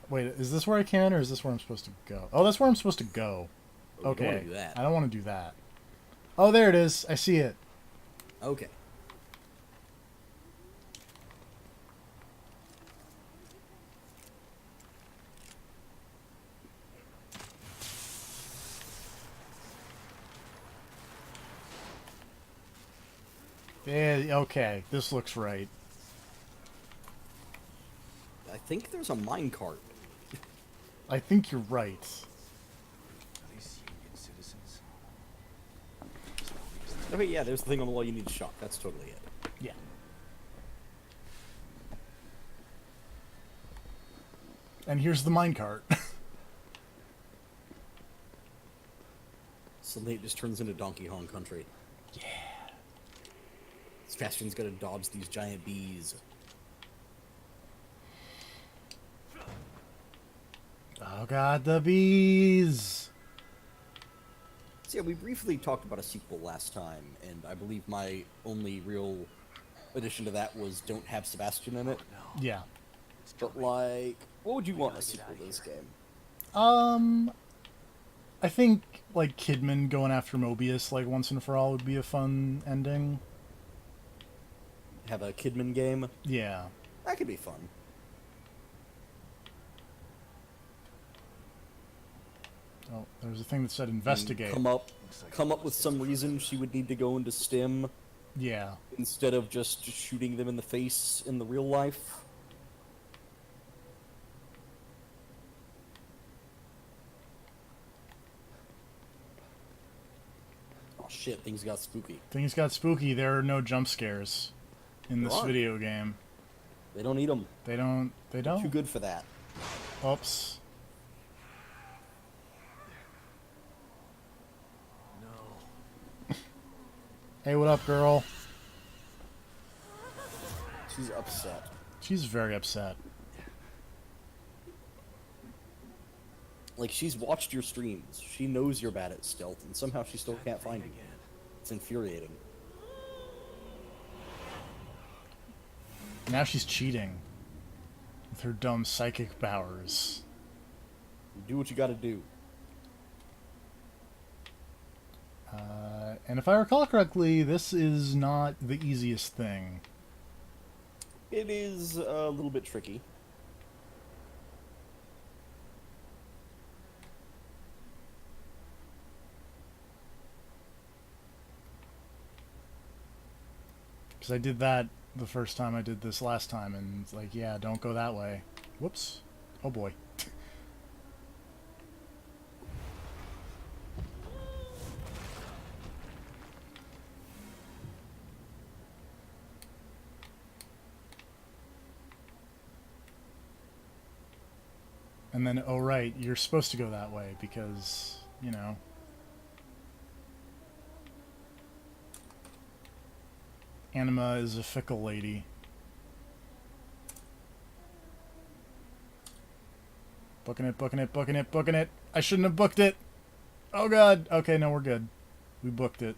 Wait, is this where I came in, or is this where I'm supposed to go? Oh, that's where I'm supposed to go. Oh, you don't Okay. wanna do that. I don't want to do that. Oh, there it is. I see it. Okay. Yeah, okay. This looks right. I think there's a minecart. I think you're right. Are these Union citizens? Okay, yeah, there's the thing on the wall you need to shop. That's totally it. Yeah. And here's the minecart. Suddenly it just turns into Donkey Kong Country. Yeah. Sebastian's gotta dodge these giant bees. Oh god, the bees! So yeah, we briefly talked about a sequel last time, and I believe my only real addition to that was don't have Sebastian in it. Yeah. But like, what would you want a sequel to this game? I think, like, Kidman going after Mobius, like, once and for all would be a fun ending. Have a Kidman game? Yeah. That could be fun. Oh, there's a thing that said investigate. Come up with some reason she would need to go into STEM Yeah. instead of just shooting them in the face in the real life. Oh shit, things got spooky. Things got spooky. There are no jump scares in this There aren't. video game. They don't need them. They don't. They don't. Too good for that. Oops. No. Hey, what up, girl? She's upset. She's very upset. Like, she's watched your streams. She knows you're bad at stealth, and somehow she still can't find you. It's infuriating. Now she's cheating with her dumb psychic powers. You do what you gotta do. And if I recall correctly, this is not the easiest thing. It is a little bit tricky. Because I did that the first time I did this last time, and it's like, yeah, don't go that way. Whoops. Oh boy. And then, oh right, you're supposed to go that way because, you know. Anima is a fickle lady. Booking it, booking it, booking it, booking it. I shouldn't have booked it. Oh god. Okay, no, we're good. We booked it.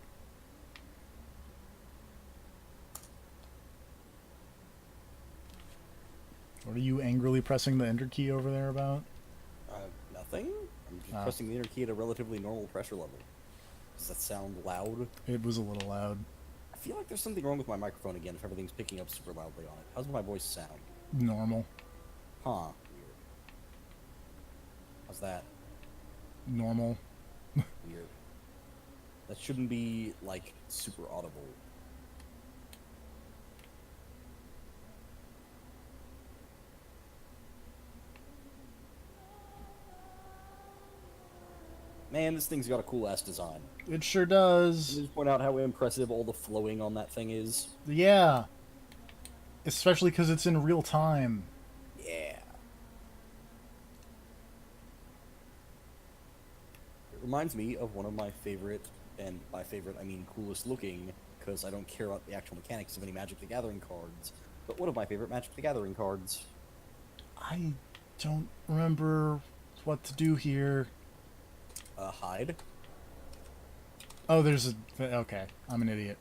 What are you angrily pressing the enter key over there about? Nothing. I'm just Ah. pressing the enter key at a relatively normal pressure level. Does that sound loud? It was a little loud. I feel like there's something wrong with my microphone again if everything's picking up super loudly on it. How's my voice sound? Normal. Huh. Weird. How's that? Normal. Weird. That shouldn't be, like, super audible. Man, this thing's got a cool-ass design. It sure Can does. you just point out how impressive all the flowing on that thing is? Yeah. Especially because it's in real time. Yeah. It reminds me of one of my favorite, and by favorite I mean coolest looking, because I don't care about the actual mechanics of any Magic the Gathering cards, but one of my favorite Magic the Gathering cards. I don't remember what to do here. Hide. Oh, there's a... Okay, I'm an idiot.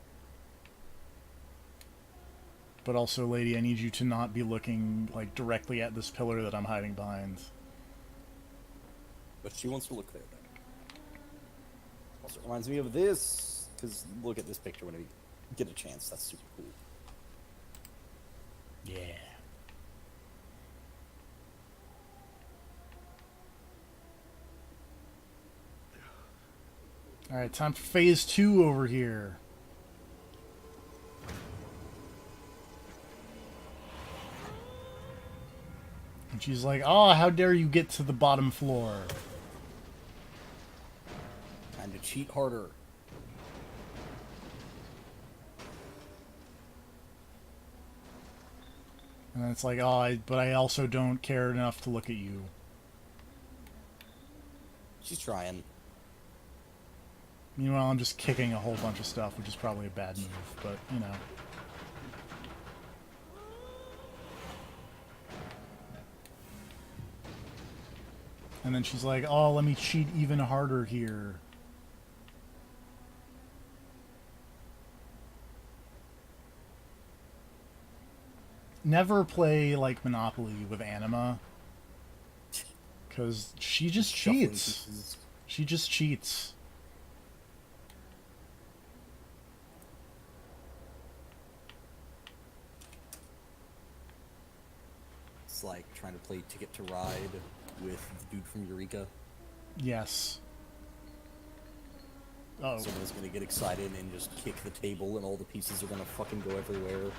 But also, lady, I need you to not be looking, like, directly at this pillar that I'm hiding behind. But she wants to look there, then. Also reminds me of this, because look at this picture when you get a chance. That's super cool. Yeah. Alright, time for phase 2 over here. And she's like, oh, how dare you get to the bottom floor? Time to cheat harder. And then it's like, oh, but I also don't care enough to look at you. She's trying. Meanwhile, I'm just kicking a whole bunch of stuff, which is probably a bad move, but, you know. And then she's like, oh, let me cheat even harder here. Never play, like, Monopoly with Anima. Because she just Shuffling cheats. pieces. She just cheats. It's like trying to play Ticket to Ride with the dude from Eureka. Yes. Oh. Someone's gonna get excited and just kick the table and all the pieces are gonna fucking go everywhere.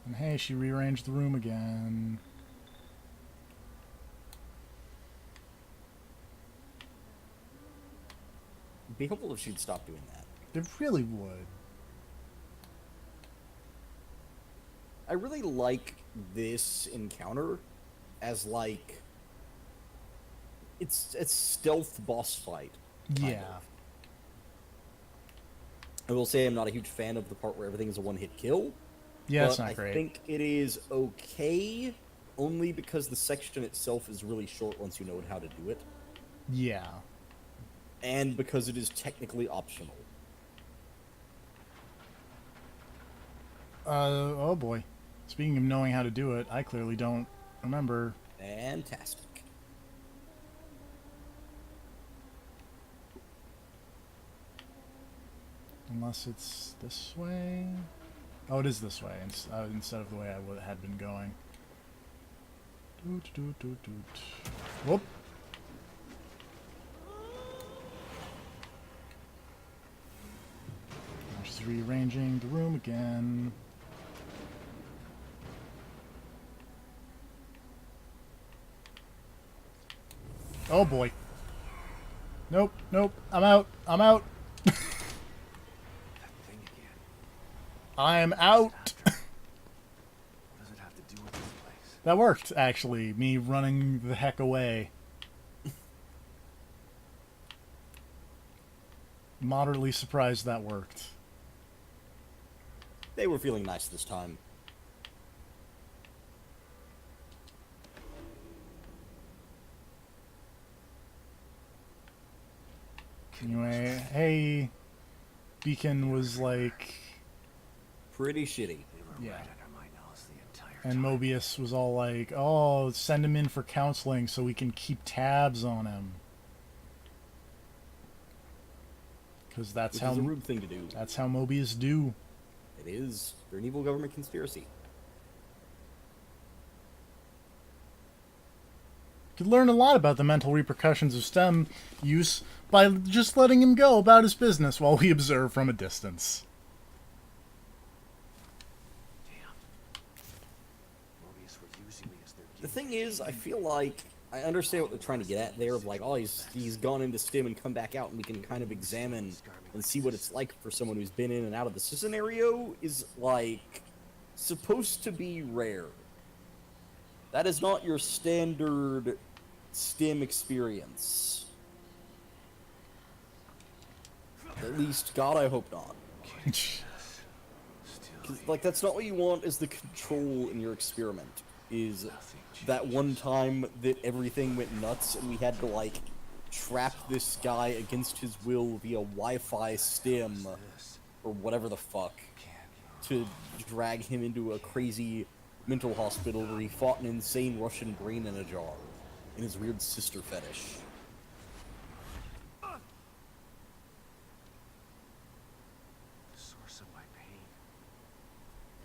And hey, she rearranged the room again. It'd be helpful if she'd stop doing that. It really would. I really like this encounter as like it's stealth boss fight. kind Yeah. of. I will say I'm not a huge fan of the part where everything is a one-hit kill. Yeah, it's but not I great. think it is okay, only because the section itself is really short once you know how to do it, Yeah. and because it is technically optional. Oh boy. Speaking of knowing how to do it, I clearly don't remember. Fantastic. Unless it's this way? Oh, it is this way, instead of the way I had been going. Doot, doot, doot, doot. Whoop. Now she's rearranging the room again. Oh boy. Nope, nope. I'm out. I'm out. I'm out. What does it have to do with this place? That worked, actually. Me running the heck away. Moderately surprised that worked. They were feeling nice this time. Anyway, hey, Beacon was like, Pretty shitty. They were Yeah. right under my nose the entire and time. Mobius was all like, oh, send him in for counseling so we can keep tabs on him. Because Which is a rude thing to do. that's how Mobius do. It is. They're an evil government conspiracy. Could learn a lot about the mental repercussions of STEM use by just letting him go about his business while we observe from a distance. Damn. Mobius were using me as their The guinea thing is, I feel like I understand what they're trying to get at there of like, oh, he's gone into STEM and come back out, and we can kind of examine and see what it's like for someone who's been in and out of the scenario is like supposed to be rare. That is not your standard STEM experience. At least, God, I hope not. 'Cause, like, that's not what you want as the control in your experiment. Is that one time that everything went nuts and we had to, like, trap this guy against his will via Wi-Fi stem or whatever the fuck to drag him into a crazy mental hospital where he fought an insane Russian brain in a jar in his weird sister fetish. The source of my pain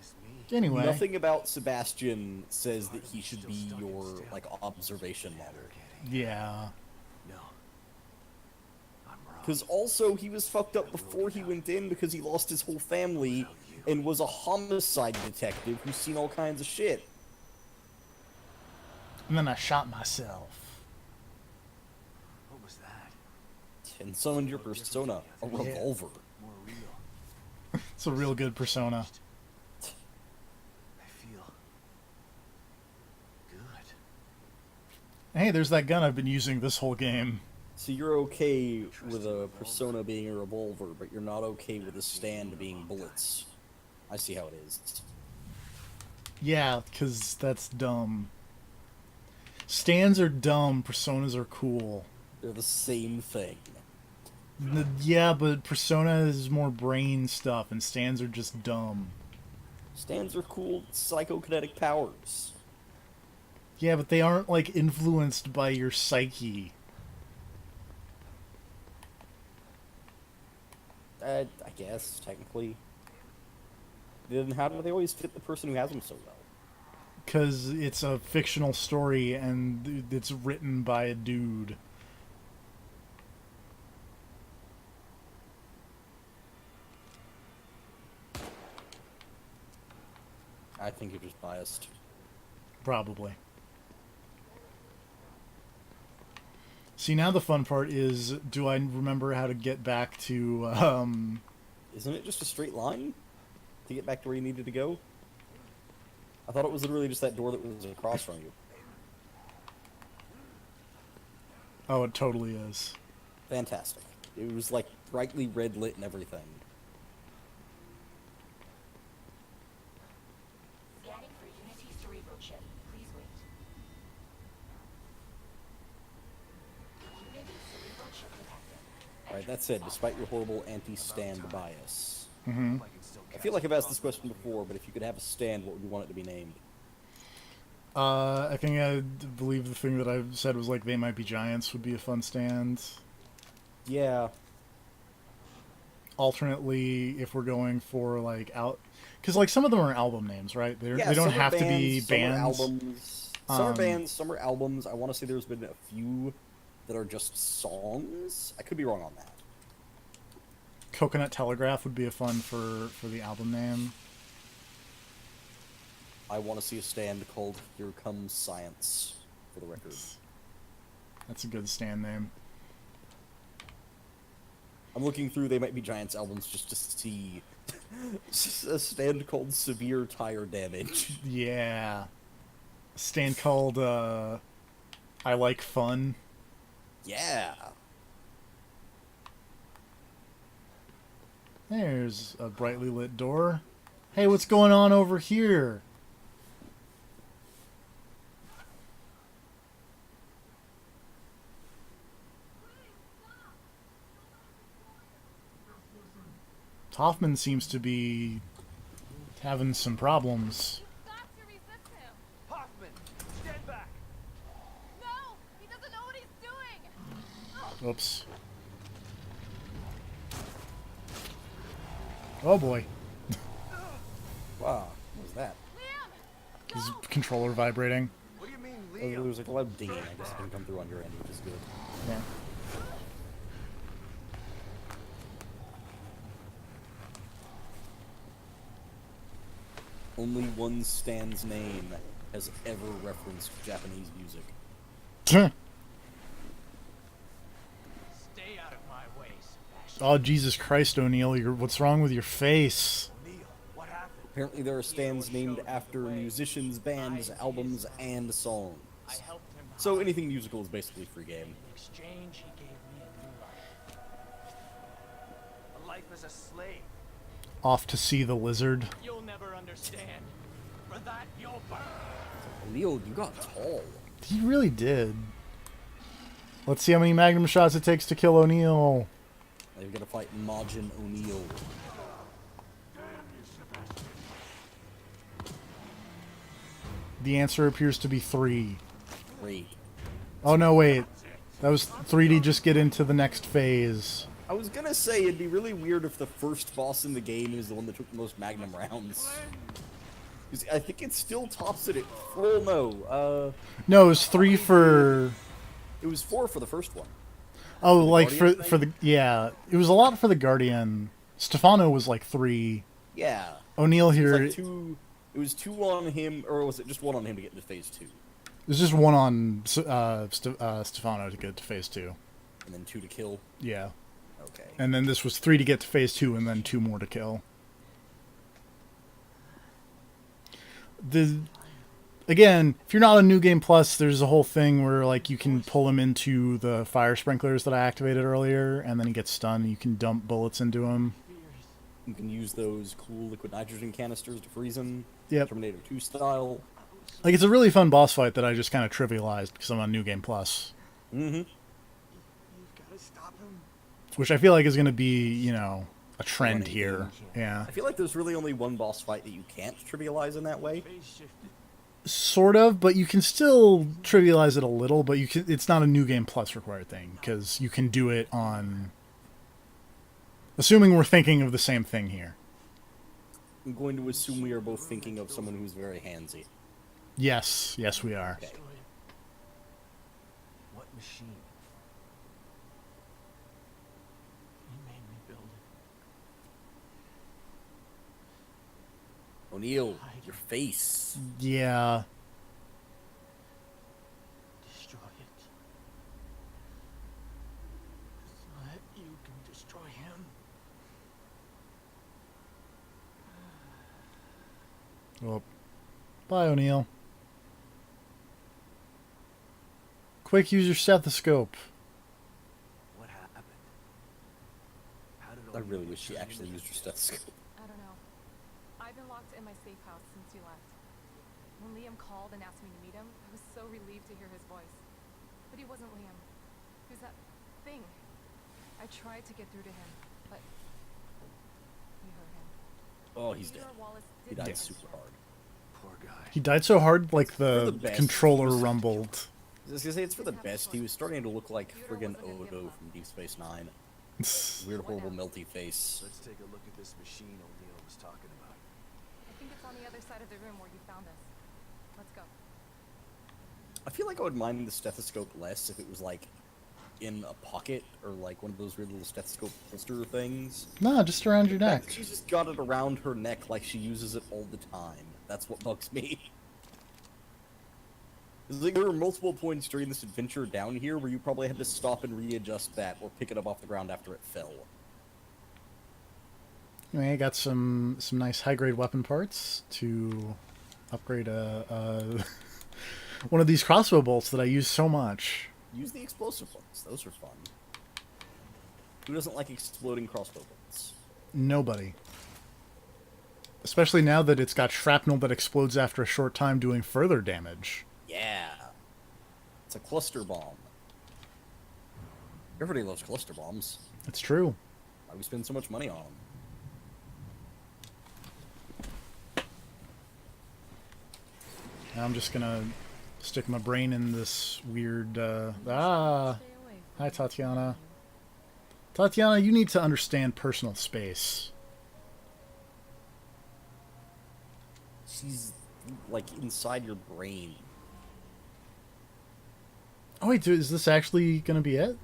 is me. Anyway, Nothing about Sebastian says that he should be your, like, observation model. yeah. No. I'm wrong. Because also, he was fucked up before he went in because he lost his whole family and was a homicide detective who's seen all kinds of shit. And then I shot myself. What was that? And summoned your persona, a revolver. More real. It's a real good persona. I feel good. Hey, there's that gun I've been using this whole game. So you're okay with a persona being a revolver, but you're not okay with a stand being bullets. I see how it is. Yeah, because that's dumb. Stands are dumb, personas are cool. They're the same thing. Yeah, but persona is more brain stuff, and stands are just dumb. Stands are cool psychokinetic powers. Yeah, but they aren't, like, influenced by your psyche. I guess, technically. Then how do they always fit the person who has them so well? Because it's a fictional story, and it's written by a dude. I think you're just biased. Probably. See, now the fun part is, do I remember how to get back to, Isn't it just a straight line to get back to where you needed to go? I thought it was literally just that door that was across from you. Oh, it totally is. Fantastic. It was like brightly red lit and everything. Scanning for Unity's cerebral chip. Please wait. Unity cerebral chip detected. Alright, that said, despite your horrible anti-stand bias, Mm-hmm. I feel like I've asked this question before, but if you could have a stand, what would you want it to be named? I think I believe the thing that I said was, like, They Might Be Giants would be a fun stand. Yeah, Alternately, if we're going for, like, because, like, some of them are album names, right? yeah, They don't some are have to be bands, some are bands. albums. Some are Um, bands, some are albums. I want to say there's been a few that are just songs. I could be wrong on that. Coconut Telegraph would be a fun for the album name. I want to see a stand called Here Comes Science, for the record. That's a good stand name. I'm looking through They Might Be Giants albums just to see A stand called Severe Tire Damage. Yeah. Stand called, I Like Fun. Yeah. There's a brightly lit door. Hey, what's going on over here? Hoffman seems to be having some problems. Got to resist him. Hoffman, stand back. No, he doesn't know what he's doing. Oops. Oh boy. Wow, what was that? Liam, His no. controller vibrating. What do you mean, Oh, there Liam? was like a loud dinging. I guess it didn't come through on your end, which is good. Yeah. Only one Stan's name has ever referenced Japanese music. Stay out of my way, Sebastian. Oh, Jesus Christ, O'Neill, what's wrong with your face? Neil, what happened? Apparently there are Stans named after musicians, bands, albums, and songs. I helped him. So anything musical is basically free game. In exchange, he gave me a new life. A life as a slave. Off to see the lizard. You'll never understand. For that, you'll burn. Leo, you got tall. He really did. Let's see how many magnum shots it takes to kill O'Neill. Now you're gonna fight Majin O'Neill. The answer appears to be 3. Great. Oh no, wait. That was 3D just get into the next phase. I was gonna say it'd be really weird if the first boss in the game is the one that took the most Magnum rounds. 'Cause I think it still tops it at well, no. No, it was 3 for... It was 4 for the first one. Oh, the like Guardian for the... Yeah, it was a lot for the Guardian. Stefano was like 3. Yeah. O'Neill It was here... like 2. It was 2 on him, or was it just 1 on him to get into phase 2, There's just 1 on Stefano to get to phase 2. and then 2 to kill? Yeah. Okay. And then this was 3 to get to phase 2, and then 2 more to kill. Again, if you're not on New Game Plus, there's a whole thing where like you can pull him into the fire sprinklers that I activated earlier, and then he gets stunned. You can dump bullets into him. You can use those cool liquid nitrogen canisters to freeze him. Yep. Terminator 2 style. Like it's a really fun boss fight that I just kind of trivialized because I'm on New Game Plus, Mm-hmm. You've got to stop him. which I feel like is going to be, you know, a trend Running here. game. Yeah. I feel like there's really only one boss fight that you can't trivialize in that way. Phase shifted. Sort of, but you can still trivialize it a little, but you can it's not a New Game Plus required thing because you can do it on assuming we're thinking of the same thing here. I'm going to assume we are both thinking of someone who's very handsy. Yes, yes we are. Okay. What machine? He made me build it. O'Neill, your face. Yeah. Destroy it. So that you can destroy him. Well, bye O'Neill. Quick, use your stethoscope. What happened? How did I really O'Neill wish she turn actually into used her stethoscope. I don't know. I've been locked in my safe house since you left. When Liam called and asked me to meet him, I was so relieved to hear his voice. But he wasn't Liam. He was that thing. I tried to get through to him, but we heard him. Oh, he's dead. Theodore Wallace He did died get us super there. hard. Poor guy. He died so hard, like For the the best. controller He was- rumbled. I was gonna say it's for the best. He was starting to look like friggin' Odo from Deep Space Nine. Weird, horrible, melty face. Let's take a look at this machine O'Neill was talking about. I think it's on the other side of the room where you found us. Let's go. I feel like I would mind the stethoscope less if it was like in a pocket or like one of those weird little stethoscope holster things. Nah, just around your The fact neck. that she's just got it around her neck like she uses it all the time. That's what bugs me. It's like there were multiple points during this adventure down here where you probably had to stop and readjust that or pick it up off the ground after it fell. Anyway, I got some nice high grade weapon parts to upgrade a one of these crossbow bolts that I use so much. Use the explosive ones. Those are fun. Who doesn't like exploding crossbow bolts? Nobody. Especially now that it's got shrapnel that explodes after a short time, doing further damage. Yeah. It's a cluster bomb. Everybody loves cluster bombs. It's true. Why we spend so much money on them? Now I'm just gonna stick my brain in this weird, Hi, Tatiana. Tatiana, you need to understand personal space. She's like inside your brain. Oh wait, is this actually gonna be it?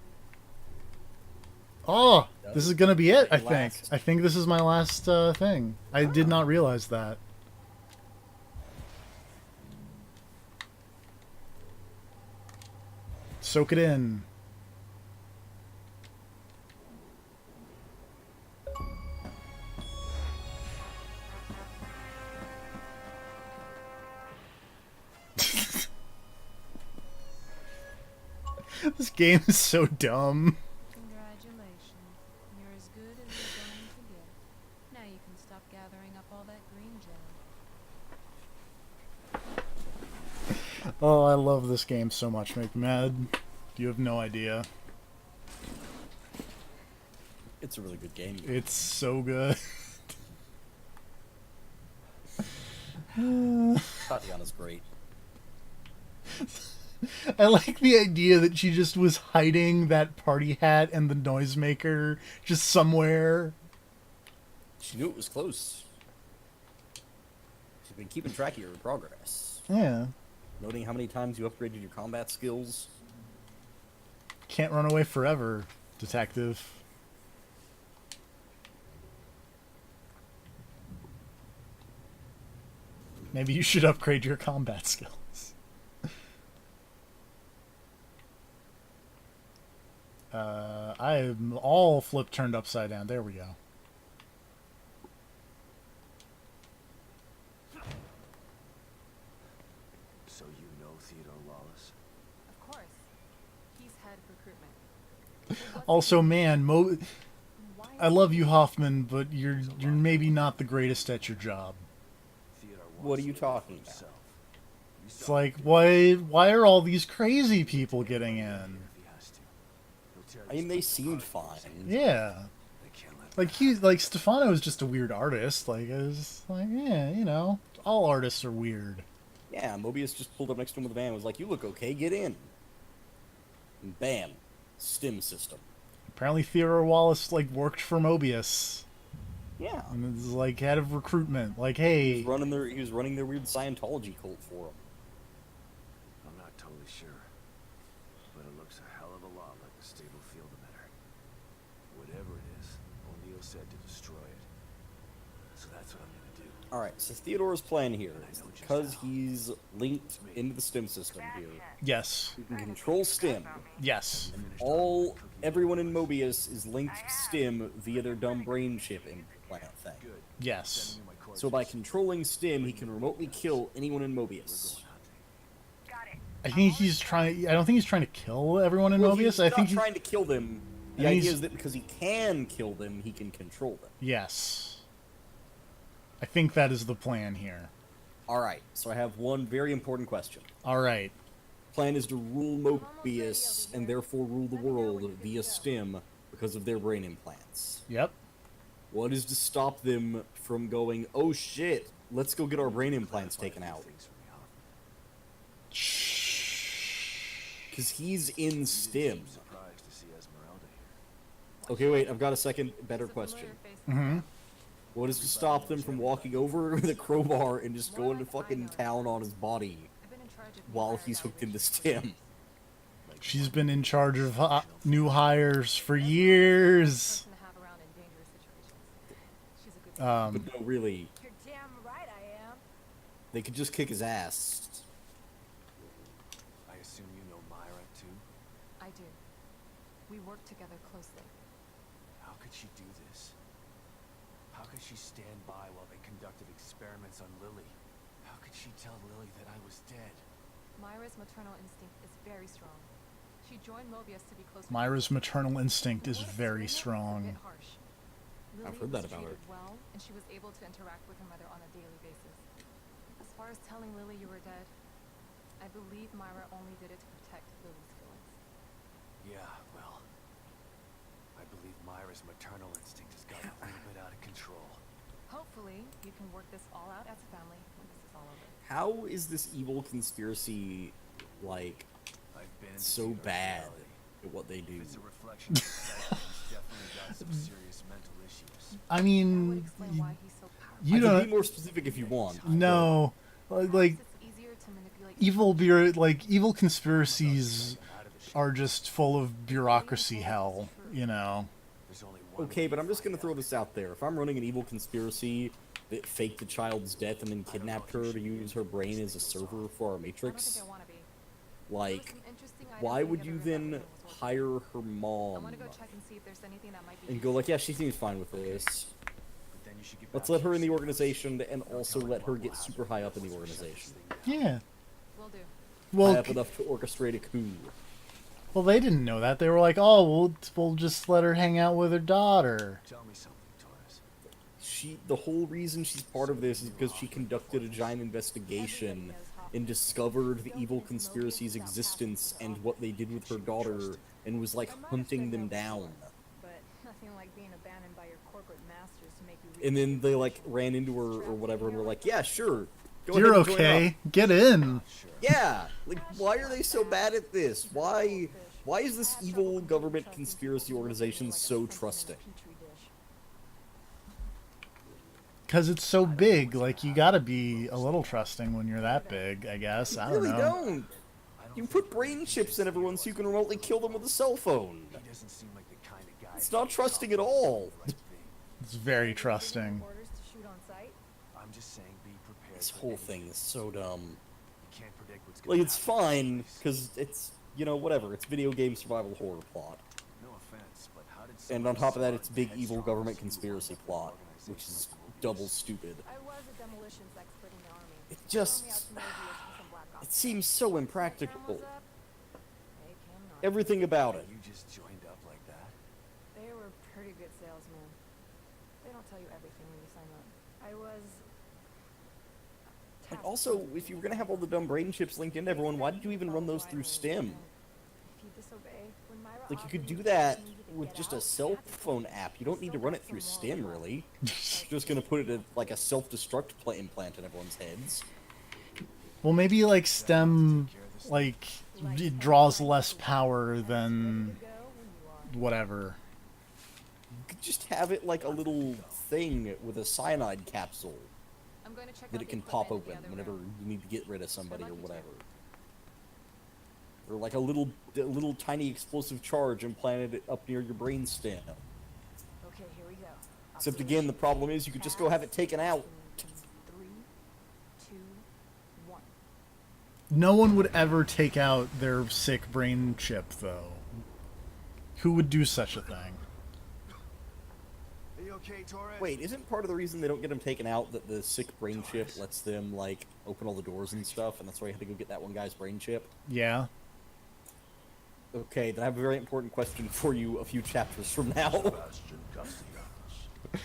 Oh, this is gonna be it, I think. Last. I think this is my last thing. I did not realize that. Soak it in. This game is so dumb. Congratulations. You're as good as you're going to get. Now you can stop gathering up all that green gel. Oh, I love this game so much, make me mad. You have no idea. It's a really good game. It's so good. Tatiana's great. I like the idea that she just was hiding that party hat and the noisemaker just somewhere. She knew it was close. She's been keeping track of your progress. Yeah. Noting how many times you upgraded your combat skills. Can't run away forever, detective. Maybe you should upgrade your combat skills. I'm all flip turned upside down. There we go. So you know Theodore Wallace? Of course. He's head recruitment. Also, man, Why I love you, Hoffman, but you're maybe not the greatest at your job. Theodore What wants are you to live for talking about? himself. You It's saw like, him why are all these crazy people getting in? if he has to. He'll tear I mean, this they place seemed apart. fine. Yeah. They can't let Like Stefano is just a weird artist. Like, it was just like, yeah, you know, all artists are weird. Yeah, Mobius just pulled up next to him with a van and was like, you look okay, get in. And bam. STEM system. Apparently Theodore Wallace, like, worked for Mobius. Yeah. And is, like, head of recruitment. Like, He hey, was running their weird Scientology cult for him. I'm not totally sure, but it looks a hell of a lot like a stable field emitter. Whatever it is, O'Neill said to destroy it. So that's what I'm gonna do. Alright, so Theodore's plan here is I know just because how. he's linked into the STEM system here, yes, he can control STEM. yes. Everyone in Mobius is linked to STEM via their dumb brain chip implant thing. Good. Yes. Send me my So by coordinates. controlling STEM, he can remotely kill anyone in We're Mobius. going hunting. Got it. I think he's trying. I don't think he's trying to kill everyone in Well, Mobius. he's I not think. trying to kill them. The I think idea he's- is that because he can kill them, he can control them. Yes. I think that is the plan here. Alright, so I have one very important question. All right. Plan is to rule Mobius and therefore rule the world via STEM because of their brain implants. Yep. What is to stop them from going, oh shit, let's go get our brain implants taken out? Things for me, Hoffman. Because he's in STEM. I'm surprised to see Esmeralda here. Okay, wait, I've got a second better question. Mm-hmm. What is to stop them from walking over with a crowbar and just going to fucking town on his body I've been in charge of while he's hooked into STEM? She's been in charge of new hires for years. person to have around in dangerous situations. She's a good But no, really, You're damn right I am. they could just kick his ass. I assume you know Myra, too? I do. We work together closely. How could she do this? How could she stand by while they conducted experiments on Lily? How could she tell Lily that I was dead? Myra's maternal instinct is very strong. She joined Mobius to be close with Myra's maternal instinct is Mobius very Serena was a strong. bit harsh. I've Lily heard that was about her. treated well, and she was able to interact with her mother on a daily basis. As far as telling Lily you were dead, I believe Myra only did it to protect Lily's feelings. Yeah, well, I believe Myra's maternal instinct has gotten a little bit out of control. Hopefully, you can work this all out as a family when this is all over. How is this evil conspiracy, like, I've been so to bad reality. at what they do? If it's a reflection of society, he's definitely got some serious mental issues. I That would mean, explain why he's so powerful. you I can don't. be more specific if you want. No, like Perhaps it's easier to manipulate evil conspiracies are just full of bureaucracy hell. You know. There's only one Okay, way but to I'm just find gonna throw out. this out there. If I'm running an evil conspiracy that faked the child's death and then kidnapped her to use her brain as a server for our I don't Matrix, think I want to be. like, Some interesting why items would together you in that then room was worth it. hire her I mom want to go check and see if there's anything that might be and go like, yeah, she seems fine with this. But then you should get Let's back let to her your in the sleepers. organization and also Tell let her anyone get what super high up in the happened. organization. Yeah. Will do. Well, High up enough to orchestrate a coup. well, they didn't know that. They were like, "Oh, we'll just let her hang out with her daughter." Tell me something, Torres. The whole reason she's part of this is because she conducted a giant investigation and discovered the evil conspiracy's existence and what they did with her daughter and was like hunting them down. But nothing like being abandoned by your corporate masters to make you And then they like ran into her or whatever and were like, yeah, sure. Go You're ahead and join okay. up." Get in. Sure. Yeah, like why are they so bad at this? Why is this evil government conspiracy organization so trusting? Because it's so big. Like, you gotta be a little trusting when you're that big, I guess. I don't Really know. don't. You put brain chips in everyone so you can remotely kill them with a cell phone. He doesn't seem like the kind of guy. It's not trusting at all. Right thing. It's very trusting. Orders to shoot on sight? I'm just saying, be prepared. This for whole anything. thing is so dumb. You can't predict what's gonna Like, it's happen fine, next. because it's, you know, whatever. It's video game survival horror plot. No offense, but how did And someone on top of that, smart it's and big evil headstrong government as you conspiracy wind up in plot, an which is organization like double Mobius? stupid. I was a demolitions expert in the army. It They just- threw me out to Mobius for some Black Ops It seems so Camera impractical. was up. They came knocking. Everything about it. You just joined up like that? They were pretty good salesmen. They don't tell you everything when you sign up. I was. And tasked also, with if you were gonna have all the dumb brain chips linked into everyone, why did you even run those through STEM? If you disobey, when Myra Like, you offered could me do the that opportunity to with get just out, a cell I had to phone take it. app. You don't need to Still run got it through some STEM, wall really. You're just gonna put it in, like, a self-destruct implant in everyone's heads. Well, maybe like STEM, like it draws less power than Go when you are. whatever. You could just have it like a little thing with a cyanide capsule I'm going to check that out it the can pop equipment in open the other whenever room. you need to get rid of somebody or lucky whatever. Or like a little tiny explosive charge implanted up near your brain stem. Okay, here we go. Except again, the problem is you could just go have it taken out. 3, 2, 1. No one would ever take out their sick brain chip, though. Who would do such a thing? Are you okay, Torres? Wait, isn't part of the reason they don't get them taken out that the sick brain chip lets them, like, open all the doors and stuff, and that's why you had to go get that one guy's brain chip? Yeah. Okay, then I have a very important question for you a few chapters from now. Sebastian Castellanos.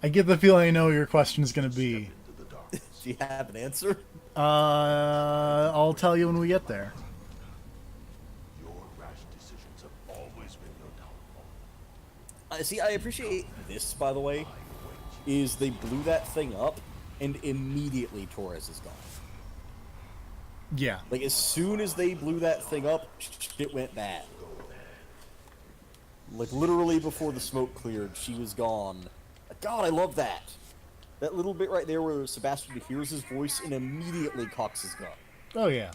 I get the feeling I know what your question's gonna be. Into the darkness. Do you have an answer? I'll tell you when we get there. Your rash decisions have always been your downfall. See, I appreciate this, by the way, is they blew that thing up, and immediately Torres is gone. Yeah. Like, as soon as they blew that thing up, shit went bad. Like, literally before the smoke cleared, she was gone. God, I love that! That little bit right there where Sebastian hears his voice and immediately cocks his gun. Oh yeah.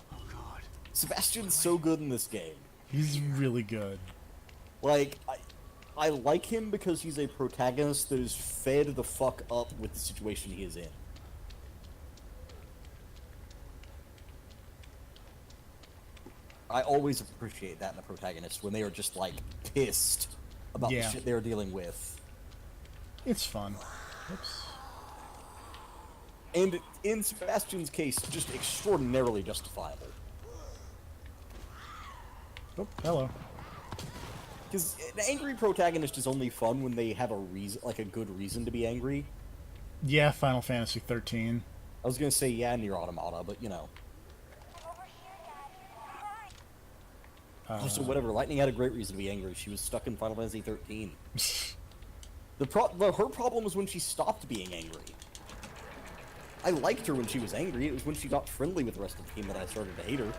Sebastian's so good in this game. He's really good. Like, I like him because he's a protagonist that is fed the fuck up with the situation he is in. I always appreciate that in a protagonist, when they are just, like, pissed about the Yeah. shit they're dealing with. It's fun. Oops. And in Sebastian's case, just extraordinarily justifiable. Oh, hello. Because an angry protagonist is only fun when they have a reason, like a good reason to be angry. Yeah, Final Fantasy 13. I was gonna say yeah, Nier Automata, but you know. Also, whatever. Lightning had a great reason to be angry. She was stuck in Final Fantasy 13. Her problem was when she stopped being angry. I liked her when she was angry. It was when she got friendly with the rest of the team that I started to hate her.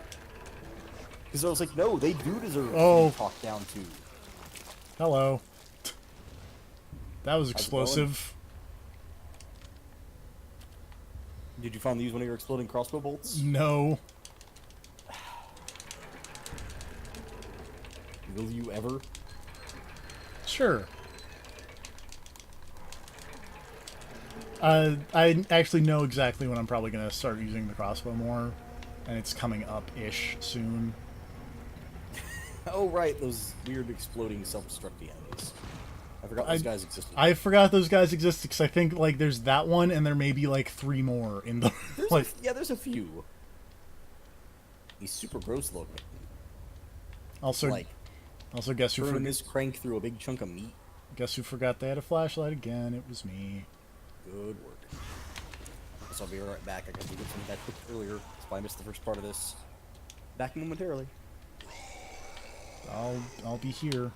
Because I was like, no, they do deserve to be talked down to. Hello. That was How's it explosive. Did you finally use one of your exploding crossbow bolts? No. Will you ever? Sure. I actually know exactly when I'm probably going to start using the crossbow more, and it's coming up-ish soon. Oh, right, those weird exploding self-destructing enemies. I forgot those guys existed. I forgot those guys existed, because I think, like, there's that one, and there may be, like, 3 more in the... like, yeah, there's a few. He's super gross looking. also, Like, guess who turning this crank through a big chunk of meat. Guess who forgot they had a flashlight again? It was me. Good work. Guess I'll be right back. I gotta do something that quick earlier. That's why I missed the first part of this. Back momentarily. I'll be here.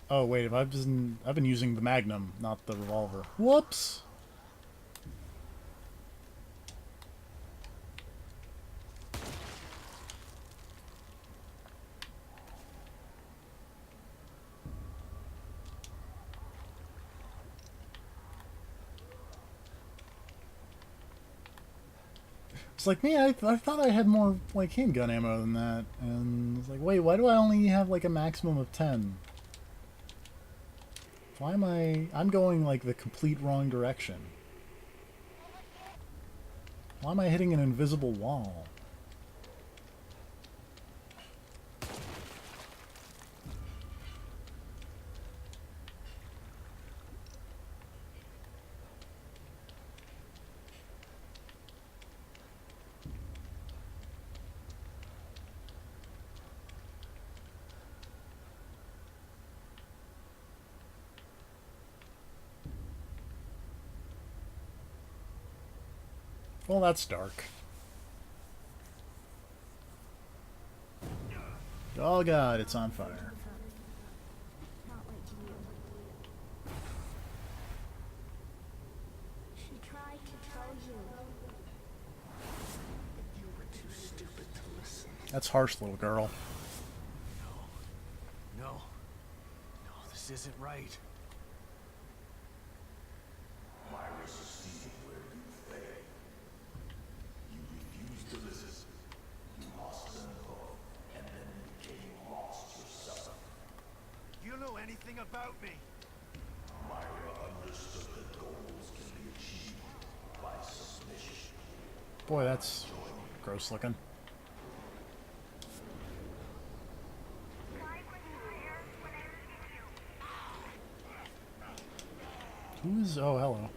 Oh wait, I've been using the Magnum, not the revolver. Whoops. It's like, man, I thought I had more, like, handgun ammo than that. And it's like, wait, why do I only have, like, a maximum of 10? Why am I'm going, like, the complete wrong direction. Why am I hitting an invisible wall? Well, that's dark. Oh god, it's on fire. Not like you. She tried to tell you. You were too stupid to listen. That's harsh, little girl. No, this isn't right. Myra's seeing where you failed. You refused to listen. You lost them both, and then became lost yourself. You know anything about me? Myra understood that goals can be achieved by submission. Boy, that's gross looking. Why were you here when I rescued you? Who's... oh, hello.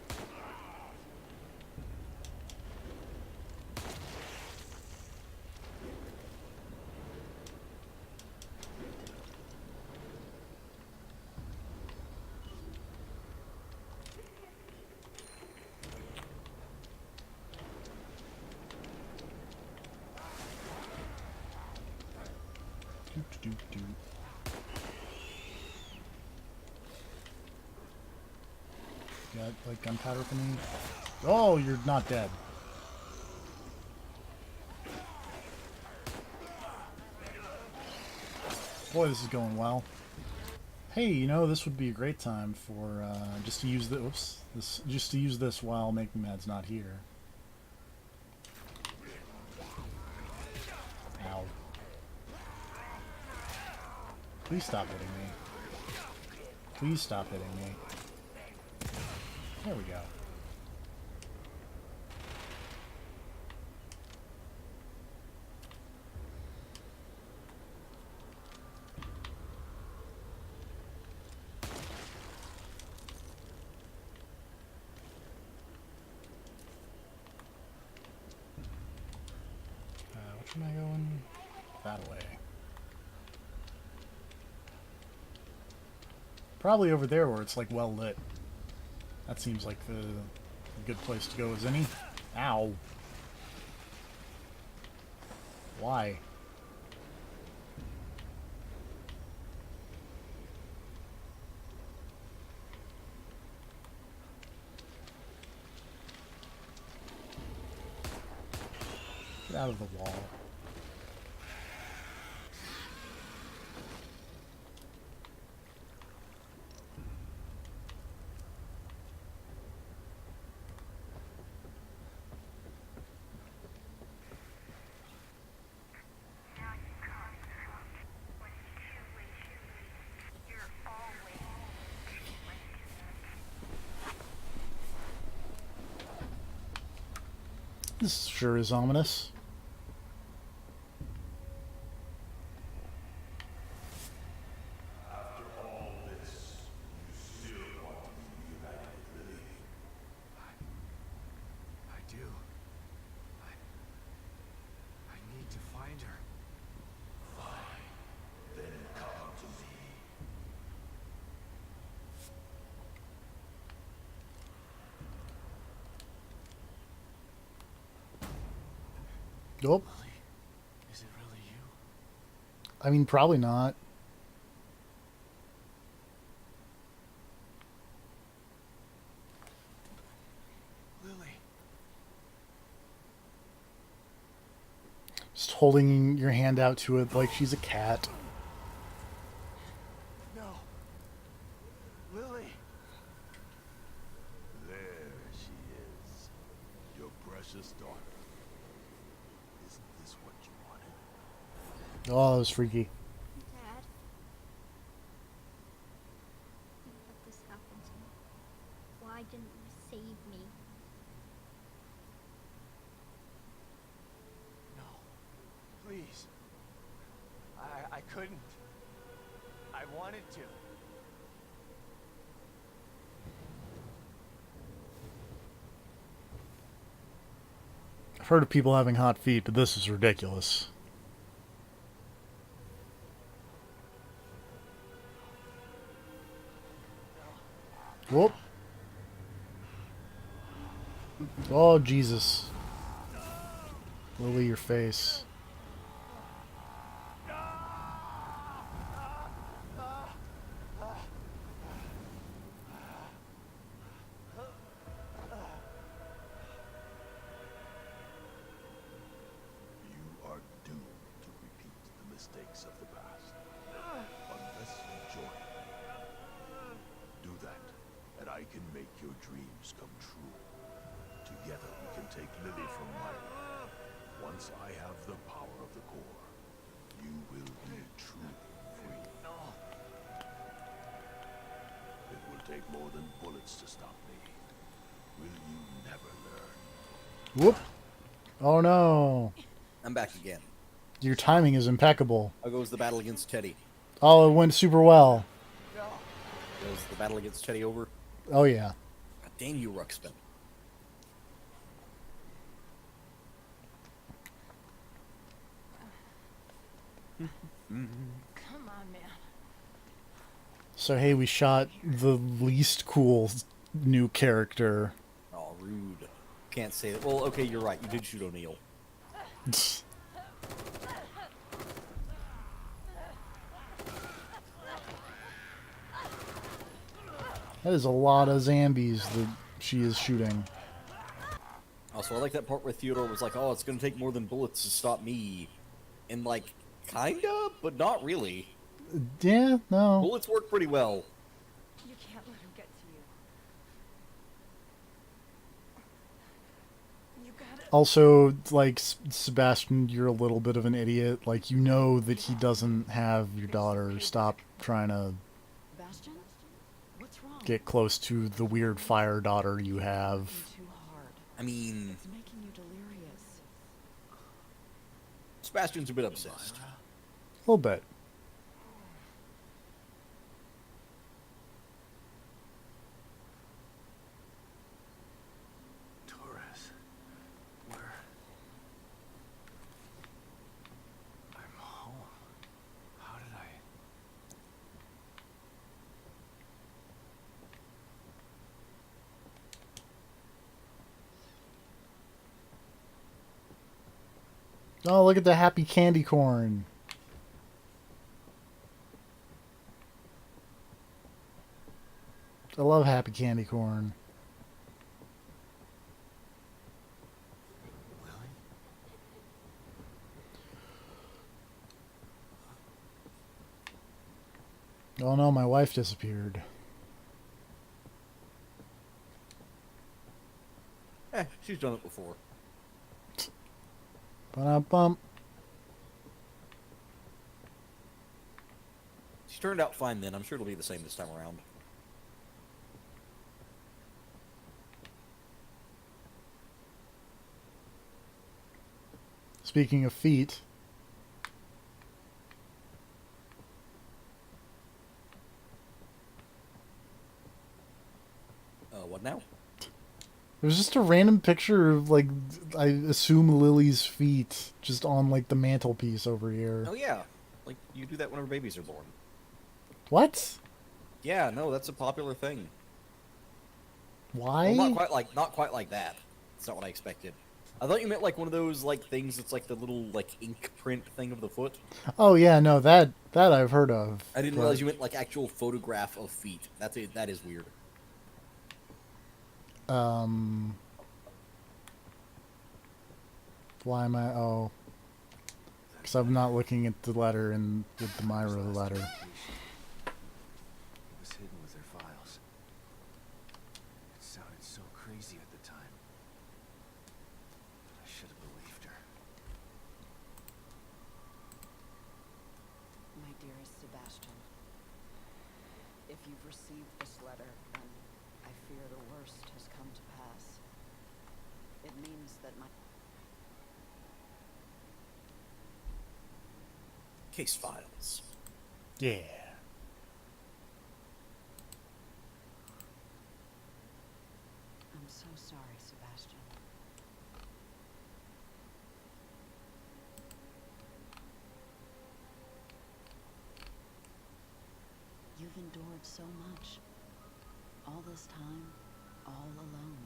Do. Got, like, gunpowder for me? Oh, you're not dead. Boy, this is going well. Hey, you know, this would be a great time for, just to use the, just to use this while Making Mad's not here. Ow. Please stop hitting me. Please stop hitting me. There we go. Am I going that way? Probably over there where it's like well lit. That seems like the good place to go, isn't he? Ow. Why? Get out of the wall. Now you come. When it's too late, you're always too late. This sure is ominous. I do. I need to find her. Then come to me. Nope. Lily, is it really you? I mean, probably not. Lily. Just holding your hand out to it like she's a cat. No. Lily. There she is. Your precious daughter. Isn't this what you wanted? Oh, that was freaky. Dad? You let this happen to me. Why didn't you save me? No. Please. I couldn't. I wanted to. I've heard of people having hot feet, but this is ridiculous. Whoop. Oh, Jesus. Lily, your face. You are doomed to repeat the mistakes of the past. Unless you join me. Do that, and I can make your dreams come true. Together we can take Lily from Myra. Once I have the power of the core, you will be truly free. It will take more than bullets to stop me. Will you never learn? Whoop. Oh, no. I'm back again. Your timing is impeccable. How goes the battle against Teddy? Oh, it went super well. Was the battle against Teddy over? Oh, yeah. God damn you, Ruxpin. Come on, man. So, hey, we shot the least cool new character. Oh, rude. Can't say that. Well, okay, you're right. You did shoot O'Neill. That is a lot of zombies that she is shooting. Also, I like that part where Theodore was like, oh, it's going to take more than bullets to stop me. And, like, kinda, but not really. Yeah, no. Bullets work pretty well. You can't let him get to you. You gotta. Also, like, Sebastian, you're a little bit of an idiot. Like, you know that he doesn't have your daughter. Stop trying to Bastion? What's wrong? get close to the weird fire daughter you have. Too hard. I mean, It's making you delirious. Sebastian's a bit obsessed. A little bit. Torres. Where? Oh, look at the happy candy corn. I love happy candy corn. Lily? Oh no, my wife disappeared. She's done it before. Ba-dum-bum. She turned out fine then. I'm sure it'll be the same this time around. Speaking of feet, What now? there's just a random picture of, like, I assume Lily's feet just on, like, the mantelpiece over here. Oh yeah, like you do that whenever babies are born. What? Yeah, no, that's a popular thing. Why? Well, not quite like that. That's not what I expected. I thought you meant like one of those like things that's like the little like ink print thing of the foot. Oh yeah, no, that I've heard of. I didn't but- realize you meant like actual photograph of feet. That is weird. Why am I? Oh, because I'm not looking at the letter in with the Myra letter. It was hidden with her files. It sounded so crazy at the time. I should have believed her. My dearest Sebastian, if you've received this letter, then I fear the worst has come to pass. It means that my Case files. Yeah. I'm so sorry, Sebastian. You've endured so much. All this time, all alone.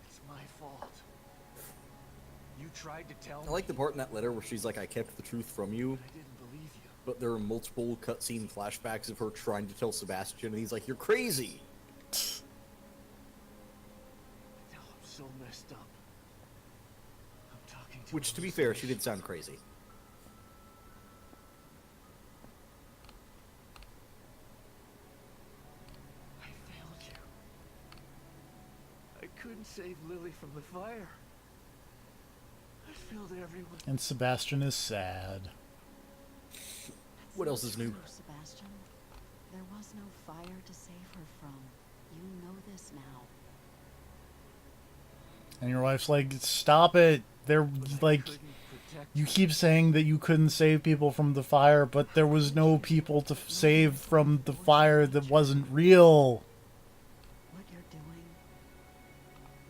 It's my fault. You tried to tell me. I like the part in that letter where she's like, "I kept the truth from you," I didn't believe you. but there are multiple cutscene flashbacks of her trying to tell Sebastian, and he's like, "You're crazy." Now I'm so messed up. I'm talking to Which, to be fair, she did sound crazy. I failed you. I couldn't save Lily from the fire. I failed everyone. And Sebastian is sad. What else is new? True, Sebastian. There was no fire to save her from. You know this now. And your wife's like, "Stop it! They're like, Couldn't protect you keep saying that you couldn't save people from the fire, but there was no people to save from the fire that wasn't real." What you're doing,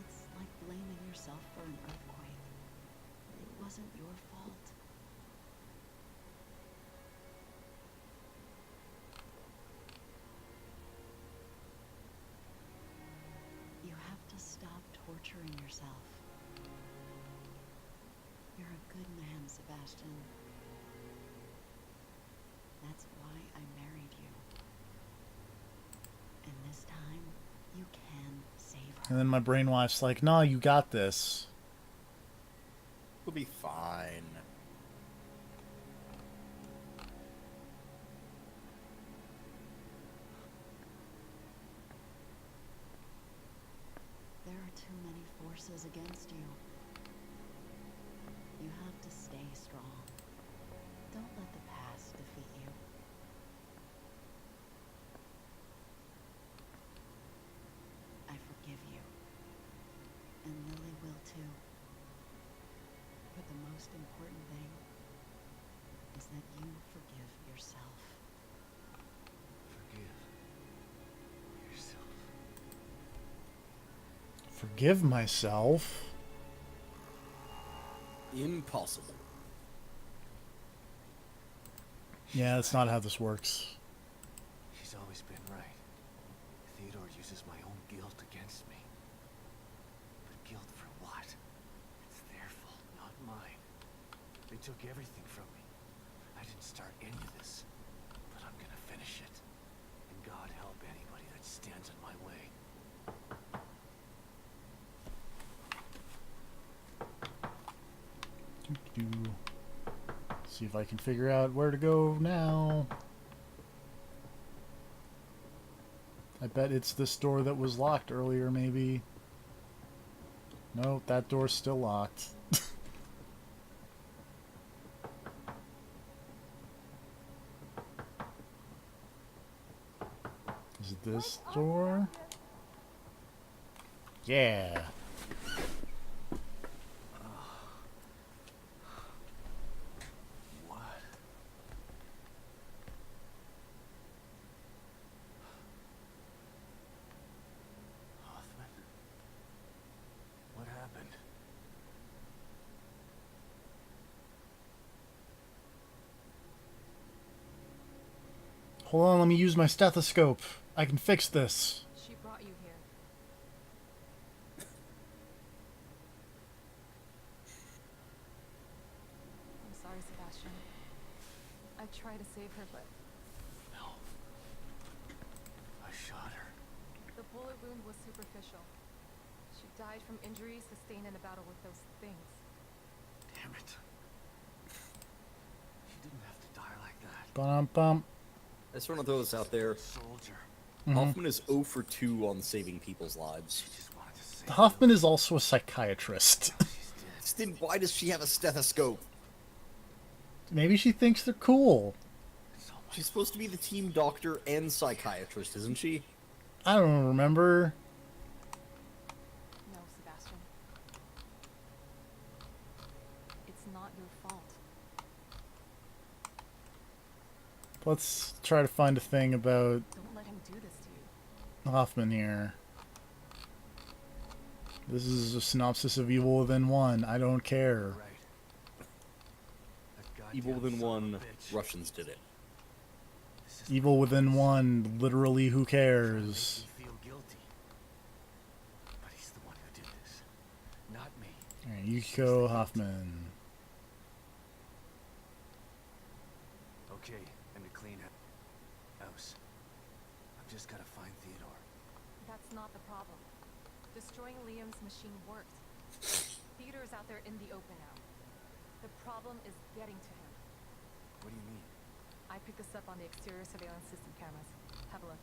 it's like blaming yourself for an earthquake. It wasn't your fault. You have to stop torturing yourself. You're a good man, Sebastian. That's why I married you. And this time, you can save her. And then my brainwashed's like, "No, you got this." We'll be fine. There are too many forces against you. You have to stay strong. Don't let the past defeat you. I forgive you. And Lily will too. But the most important thing is that you forgive yourself. Forgive yourself. Forgive myself. Impossible. Yeah, that's not how this works. She's always been right. Theodore uses my own guilt against me. healed for what? It's their fault, not mine. They took everything from me. I didn't start any of this, but I'm gonna finish it. And God help anybody that stands in my way. See if I can figure out where to go now. I bet it's this door that was locked earlier, maybe. No, that door's still locked. Is it this door? Yeah. What? Hoffman? What happened? Hold on, let me use my stethoscope. I can fix this. She brought you here. I'm sorry, Sebastian. I tried to save her, but No. I shot her. the bullet wound was superficial. She died from injuries sustained in a battle with those things. Damn it. She didn't have to die like that. Bum. I just want to throw this out there. Soldier. Hoffman is 0 for 2 on saving people's lives. She just wanted to save Hoffman is also a psychiatrist. She's dead. Then why does she have a stethoscope? Maybe she thinks they're cool. It's all my She's supposed to be the team doctor and psychiatrist, isn't she? I don't remember. No, Sebastian. It's not your fault. Let's try to find a thing about Don't let him do this to you. Hoffman here. This is a synopsis of Evil Within 1. I don't care. right. That goddamn Evil Within son of a 1, bitch. Russians did it. This is Evil Within 1, literally who trying to cares? make me feel guilty. But he's the one who did this, not me. Alright, Yukiko Hoffman. Okay, and to clean house. I've just gotta find Theodore. That's not the problem. Destroying Liam's machine worked. Theodore's out there in the open now. The problem is getting to him. What do you mean? I picked this up on the exterior surveillance system cameras. Have a look.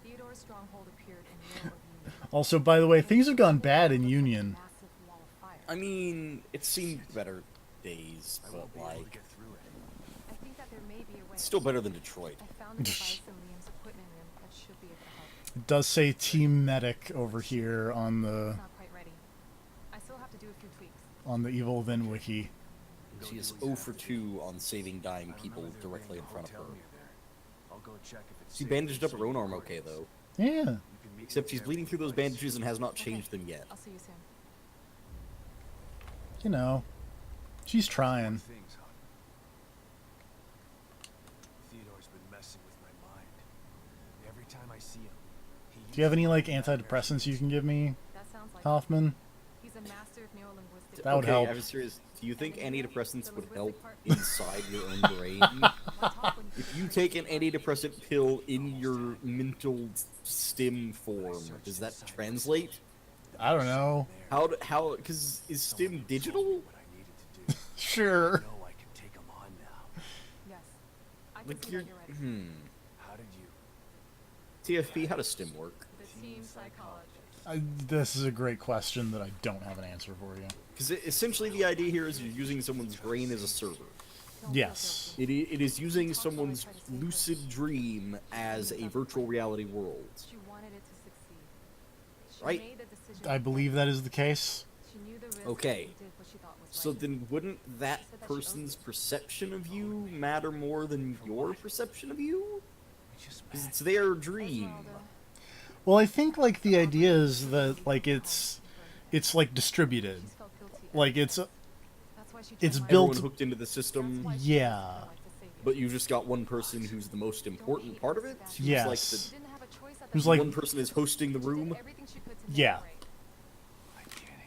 Theodore's stronghold appeared in middle of Union. Also, by the way, things have gone bad in Union. Massive wall of fire. I mean, it seemed better days, I but won't be able to like, get through it. I think that there may be a way. it's still better than Detroit. I found a device in Liam's equipment room that should be able to help. It does say Team Medic over here on the It's not quite ready. I still have to do a few tweaks. Evil Within wiki. Go She do is what 0 you for have to 2 on saving dying I people remember there directly in being a front of hotel her. near there. I'll go check if it's She safe bandaged to up her show own you arm where okay, it is. though. Yeah. You can meet Except me she's there bleeding at through your those place. bandages and has not Okay. changed them yet. I'll see you soon. You know, she's One trying. thing, Hawk. Theodore's been messing with my mind. Every time I see him, he Do you have any, like, uses antidepressants you can give me, That sounds like Hoffman? he's a master of neurolinguistics. That would Okay, help. I'm serious. Do you think antidepressants would help part- inside your own brain? If you take an antidepressant pill in your mental stim form, does that translate? I don't know. How, because is stim digital? what I needed to do. Sure. I know I can take him on now. Yes. I can Like see you're, that you're ready. How did you? TFP, how does stim work? The team psychologist. This is a great question that I don't have an answer for you. Because essentially the idea here is you're using someone's brain as a server. Don't feel Yes. guilty. It is using someone's lucid dream as a virtual reality world. She wanted it to succeed. She Right. made the decision I to believe that is the case. She knew the risk Okay. and did what she thought was So right. then wouldn't that person's perception of you matter more than your perception of you? We just Because met. it's their dream. Esmeralda, Well, I think like the idea is that like it's like distributed. she's felt guilty. Like it's That's why she it's told built- Everyone hooked into the system, yeah. but you've just got one person who's the most important part of it. Who's Yes. like the Who's like- one person is hosting the room. Yeah. I can't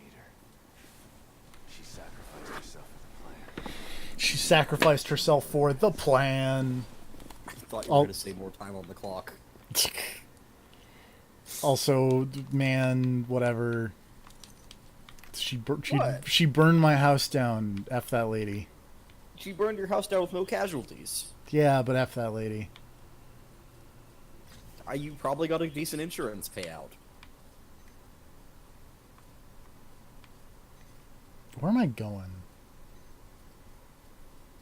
sacrificed herself for the plan. I thought you were Oh. going to say more time on the clock. Also, man, whatever. What? She burned my house down. F that lady. She burned your house down with no casualties. Yeah, but F that lady. You probably got a decent insurance payout. Where am I going?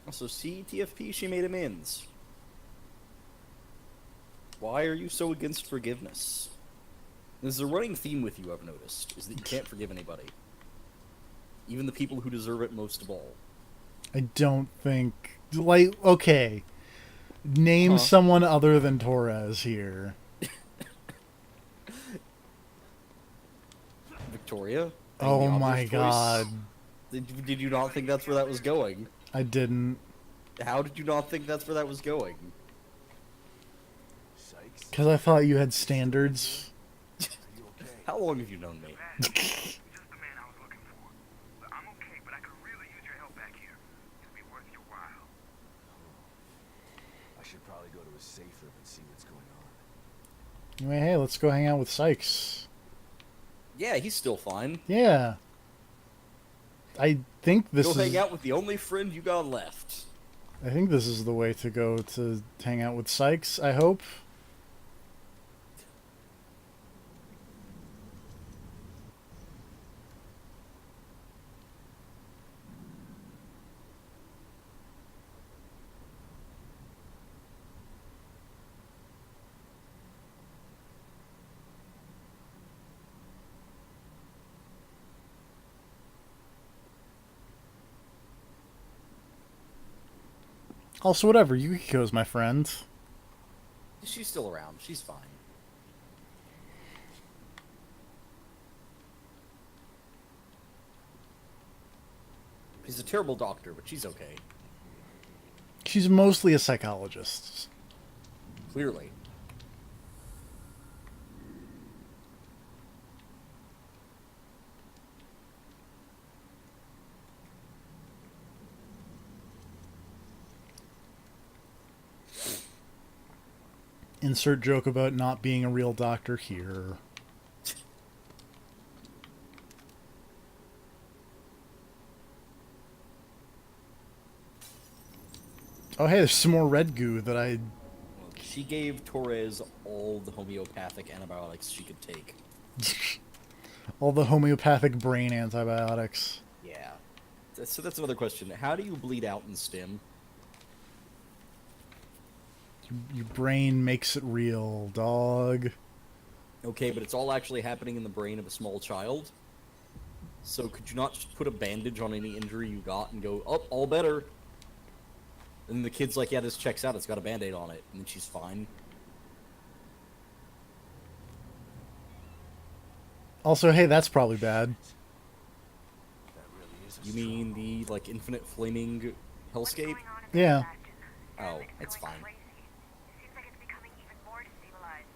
Also, see, TFP, she made amends. Why are you so against forgiveness? There's a running theme with you, I've noticed, is that you can't forgive anybody. Even the people who deserve it most of all. I don't think... Like, okay. Name someone other than Torres here. Victoria? Oh The my obvious choice. god. Did you not think that's where that was going? I didn't. How did you not think that's where that was going? Sykes, Because I thought you had standards. are you okay? How long have you known me? Just the man I was looking for. But I'm okay, but I could really use your help back here. It'll be worth your while. I should probably go to a safe room and see what's going on. Anyway, hey, let's go hang out with Sykes. Yeah, he's still fine. Yeah. I think this Go is... hang out with the only friend you got left. I think this is the way to go to hang out with Sykes, I hope. Also, whatever, Yukiko's my friend. She's still around. She's fine. She's a terrible doctor, but she's okay. She's mostly a psychologist. Clearly. Insert joke about not being a real doctor here. Oh hey, there's some more red goo that I... She gave Torres all the homeopathic antibiotics she could take. all the homeopathic brain antibiotics. Yeah. So that's another question. How do you bleed out in STEM? Your brain makes it real, dog. Okay, but it's all actually happening in the brain of a small child. So could you not just put a bandage on any injury you got and go, oh, all better? And the kid's like, yeah, this checks out. It's got a Band-Aid on it. And then she's fine. Also, hey, that's probably bad. That really is a You mean the, like, infinite flaming hellscape? Yeah. Oh, it's fine. It seems like it's becoming even more destabilized.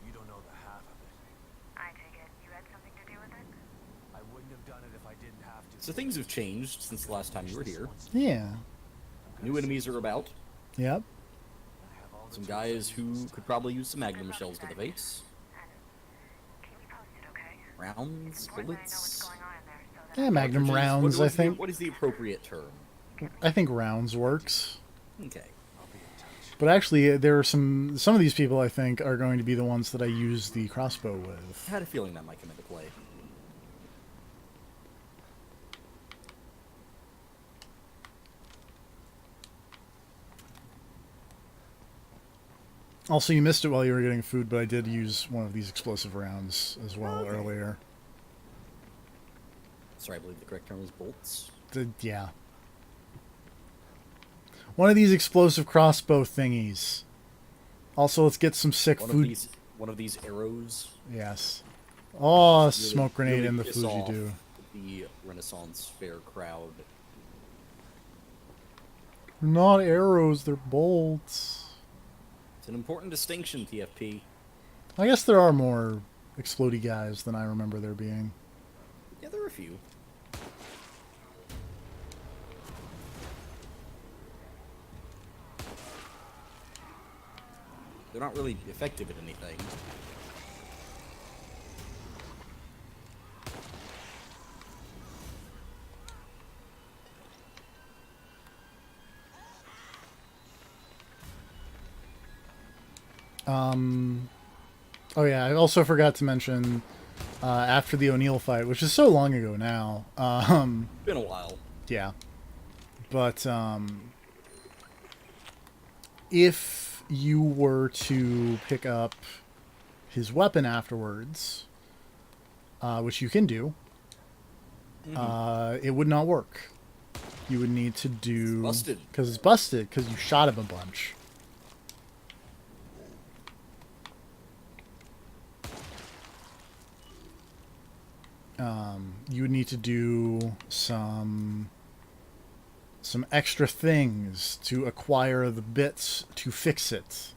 You don't know the half of it. I take it you had something to do with it? I wouldn't have done it if I didn't have to. So things have changed since the last time you were here. Yeah. New enemies are about. Yep. I have all the Some tools I guys need who this could time. probably use some magnum shells to the face. And keep me posted, okay? Rounds, Important that I know bullets. what's going on in there so that Yeah, Magnum Cartridges. rounds, I What's the- think. What is the appropriate term? I think rounds works. Okay. I'll be in touch. But actually, there are some of these people I think are going to be the ones that I use the crossbow with. I had a feeling that might come into play. Also, you missed it while you were getting food, but I did use one of these explosive rounds as well Okay. earlier. Sorry, I believe the correct term is bolts. Yeah. One of these explosive crossbow thingies. Also, let's get some sick food. One of these arrows. Yes. Oh, Really- smoke grenade really in the piss off Fuji-do. The Renaissance fair crowd. They're not arrows, they're bolts. It's an important distinction, TFP. I guess there are more explodey guys than I remember there being. Yeah, there are a few. they're not really effective at anything. Oh yeah, I also forgot to mention after the O'Neill fight, which is so long ago now. Been a while. Yeah, but if you were to pick up his weapon afterwards, which you can do, it would not work. You would need to do... Busted. Because it's busted, because you shot him a bunch. You would need to do some extra things to acquire the bits to fix it.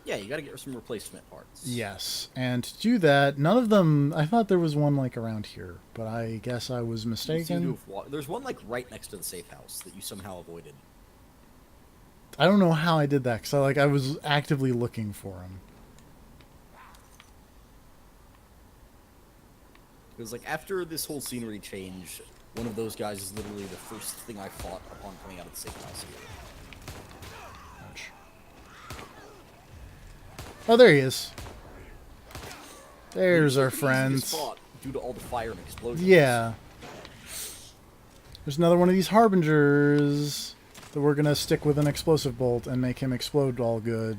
Yeah, you gotta get some replacement parts. Yes, and to do that, none of them... I thought there was one, like, around here, but I guess I was You seem to mistaken. have there's one, like, right next to the safe house that you somehow avoided. I don't know how I did that, because I was actively looking for him. It was like, after this whole scenery change, one of those guys is literally the first thing I fought upon coming out of the safe house here. Ouch. Oh, there he is. There's our Easy friend. fought due to all the fire and explosions. Yeah. There's another one of these harbingers that we're gonna stick with an explosive bolt and make him explode all good.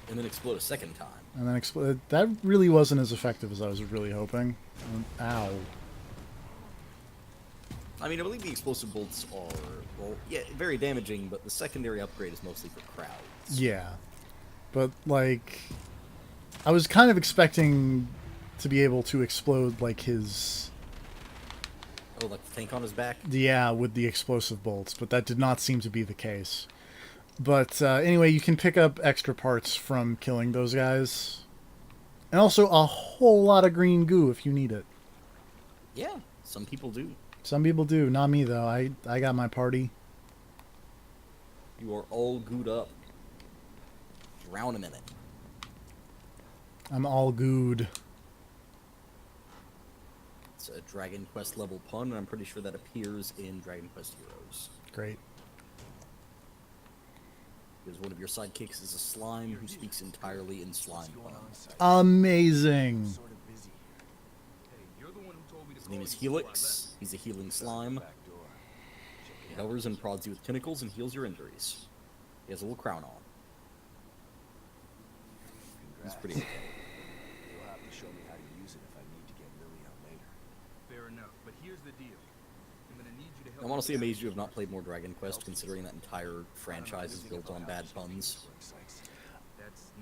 And then explode a second time. And then explode. That really wasn't as effective as I was really hoping. Ow. I mean, I believe the explosive bolts are, well, yeah, very damaging, but the secondary upgrade is mostly for crowds. Yeah. But, like, I was kind of expecting to be able to explode, like, his... Oh, like the tank on his back? Yeah, with the explosive bolts, but that did not seem to be the case. But anyway, you can pick up extra parts from killing those guys. And also a whole lot of green goo if you need it. Yeah, some people do. Some people do, not me though. I got my party. You are all gooed up. Drown in it. I'm all gooed. It's a Dragon Quest level pun, and I'm pretty sure that appears in Dragon Quest Heroes. Great. Because one of your sidekicks is a slime who speaks entirely in slime pun. Amazing. Sort of busy here. His name is Helix. He's a healing slime. Back door. He hovers and prods you with tentacles and heals your injuries. He has a little crown on. He's pretty okay. You'll have to show me how to use it if I need to get Lily out later. Fair enough, but here's the deal. I'm gonna need you to help I'm honestly amazed you have not played more Dragon Quest, considering that entire franchise is built on bad puns.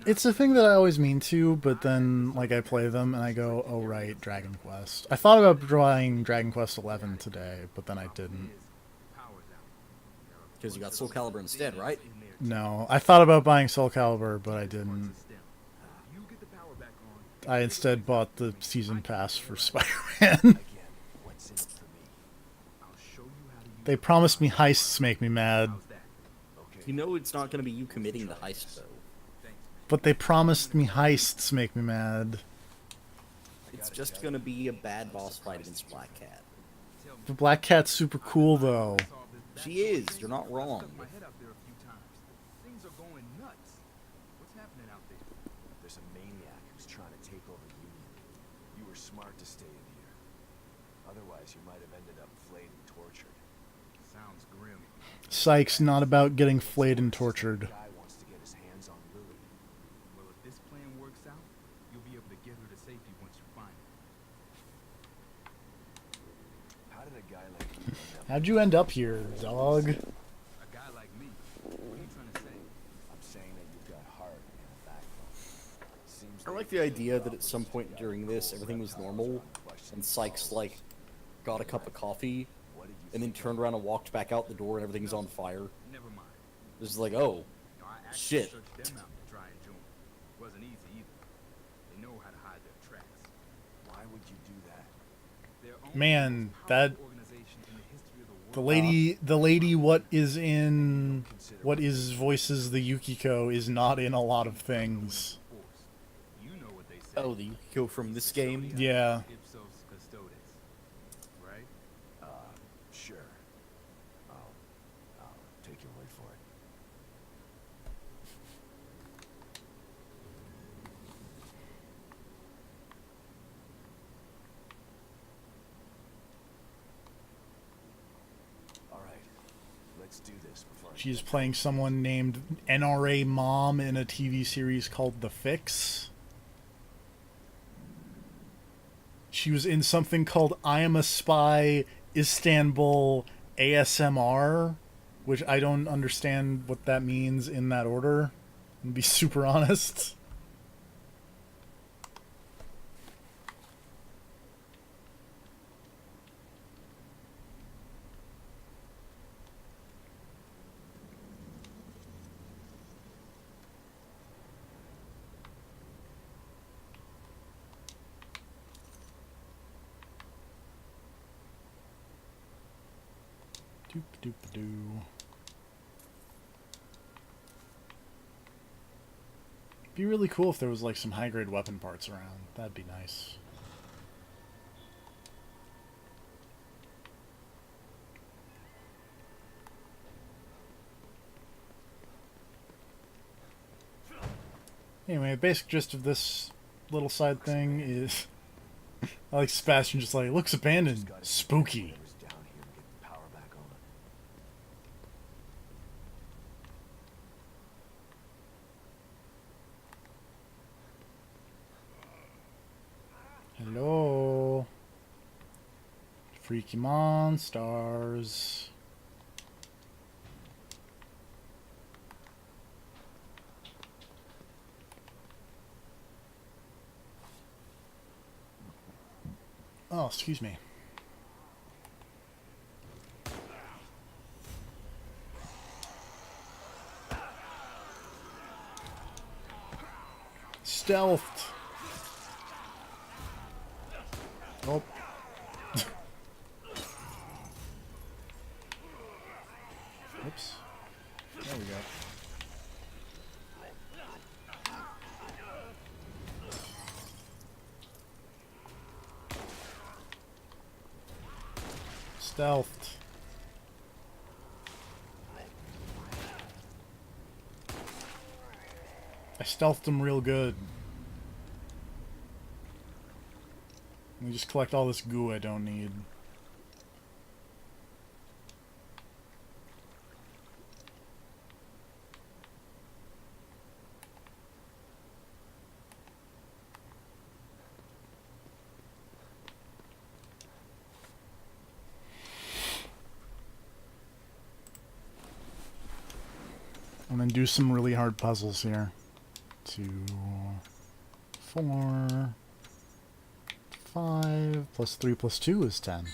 It's a thing that I always mean to, but then, like, I play them and I go, oh right, Dragon Quest. I thought about drawing Dragon Quest 11 today, but then I didn't. Because you got Soul Calibur instead, right? No, I thought about buying Soul Calibur, but I didn't. I instead bought the season pass for Spider-Man. Again, what's in it for me? They promised me heists make me mad, You know it's not going to be you committing the heist, though. but they promised me heists make me mad. It's just going to be a bad boss fight against Black Cat. The Black Cat's super cool, though. She is. You're not wrong. my head out there a few times. Things are going nuts. What's happening out there? There's a maniac who's trying to take over Union. You were smart to stay in here. Otherwise, you might have ended up flayed and tortured. Sounds grim. Psych's not about getting flayed and tortured. The guy wants to get his hands on Lily. Well, if this plan works out, you'll be able to get her to safety once you find her. How did a guy like you end up? How'd you end up here, dog? A guy like me. What are you trying to say? I'm saying that you've got heart and a backbone. Seems I like the idea that at some point during this, everything was normal, and Sykes, like, got a cup of coffee, and then turned around and walked back out the door and everything's on fire. Never mind. This is like, oh, No, I actually shit. searched them out to try and join. Wasn't easy either. They know how to hide their tracks. Why would you do that? They're only Man, the most that powerful organization in the history of the world. The lady what is voices the Yukiko is not in a lot of things. You know what they say. Oh, the Yukiko from this game? Yeah. Ipsos custodes. Right? Sure. I'll take your word for it. All right, let's do this before I She's playing someone named NRA Mom in a TV series called The Fix. She was in something called I Am a Spy Istanbul ASMR, which I don't understand what that means in that order, and be super honest. Doop doop doo. Be really cool if there was like some high grade weapon parts around. That'd be nice. Anyway, the basic gist of this little side thing is I like Sebastian just like, looks abandoned, spooky. whatever's down here and get the power back on. Hello. Freaky monsters. Oh, excuse me. Stealthed. Oh. Oops. There we go. Stealthed. I stealthed him real good. Let me just collect all this goo I don't need. And then do some really hard puzzles here. 2, 4, 5, plus 3 plus 2 is 10.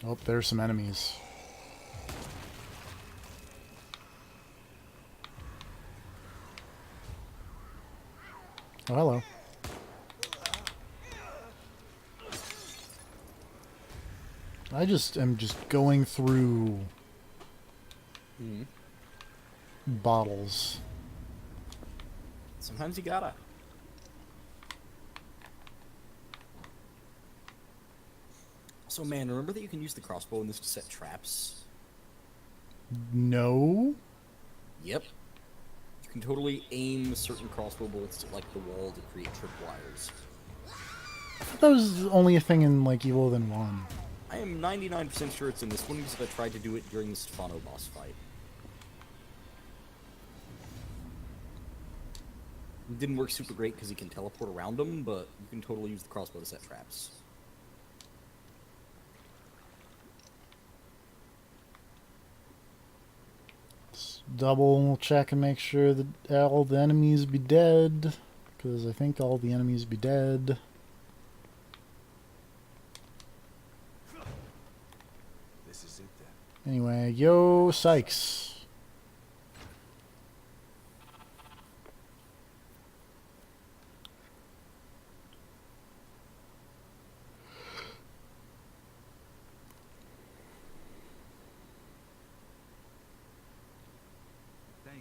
Oh, there's some enemies. Oh, hello. I am just going through bottles. Sometimes you gotta. So, man, remember that you can use the crossbow in this to set traps? No? Yep. You can totally aim certain crossbow bullets to, like, the wall to create tripwires. I thought that was only a thing in, like, Evil Within 1. I am 99% sure it's in this one because I tried to do it during the Stefano boss fight. It didn't work super great because he can teleport around them, but you can totally use the crossbow to set traps. Let's double check and make sure that all the enemies be dead, because I think all the enemies be dead. Anyway, yo, Sykes.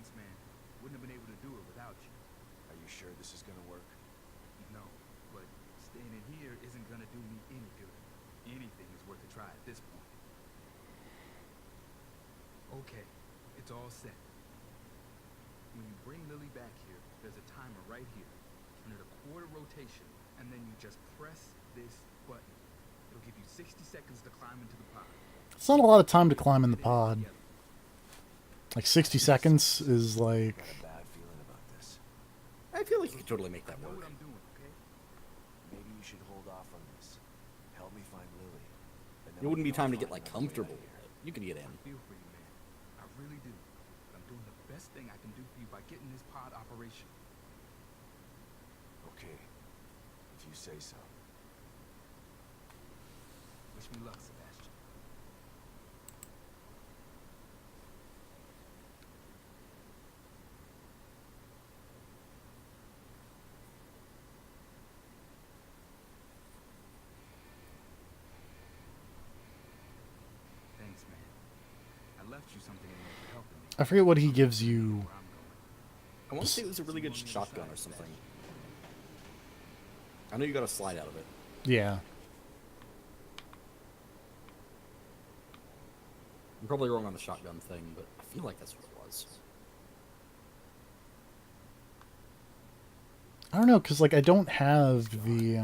Defense man. Wouldn't have been able to do it without you. Are you sure this is gonna work? No, but staying in here isn't gonna do me any good. Anything is worth a try at this point. Okay, it's all set. When you bring Lily back here, there's a timer right here. Turn it a quarter rotation, and then you just press this button. It'll give you 60 seconds to climb into the pod. It's not a lot of time to climb in the pod. Like 60 seconds is like... Got a bad feeling about this. I feel like you could totally make that Know work. what I'm doing, okay? Maybe you should hold off on this. Help me find Lily. and then It wouldn't we be can all time to get find like another way out comfortable. of here. You could get in. I feel for you, man. I really do. I'm doing the best thing I can do for you by getting this pod operational. Okay, if you say so. Wish me luck, Sebastian. Thanks, man. I left you something in there for helping me. I forget what he gives you. Where I'm going. I want to say it was a really good shotgun or something. I know you got a slide out of it. Yeah. I'm probably wrong on the shotgun thing, but I feel like that's what it was. I don't know, because, like, I don't have the, I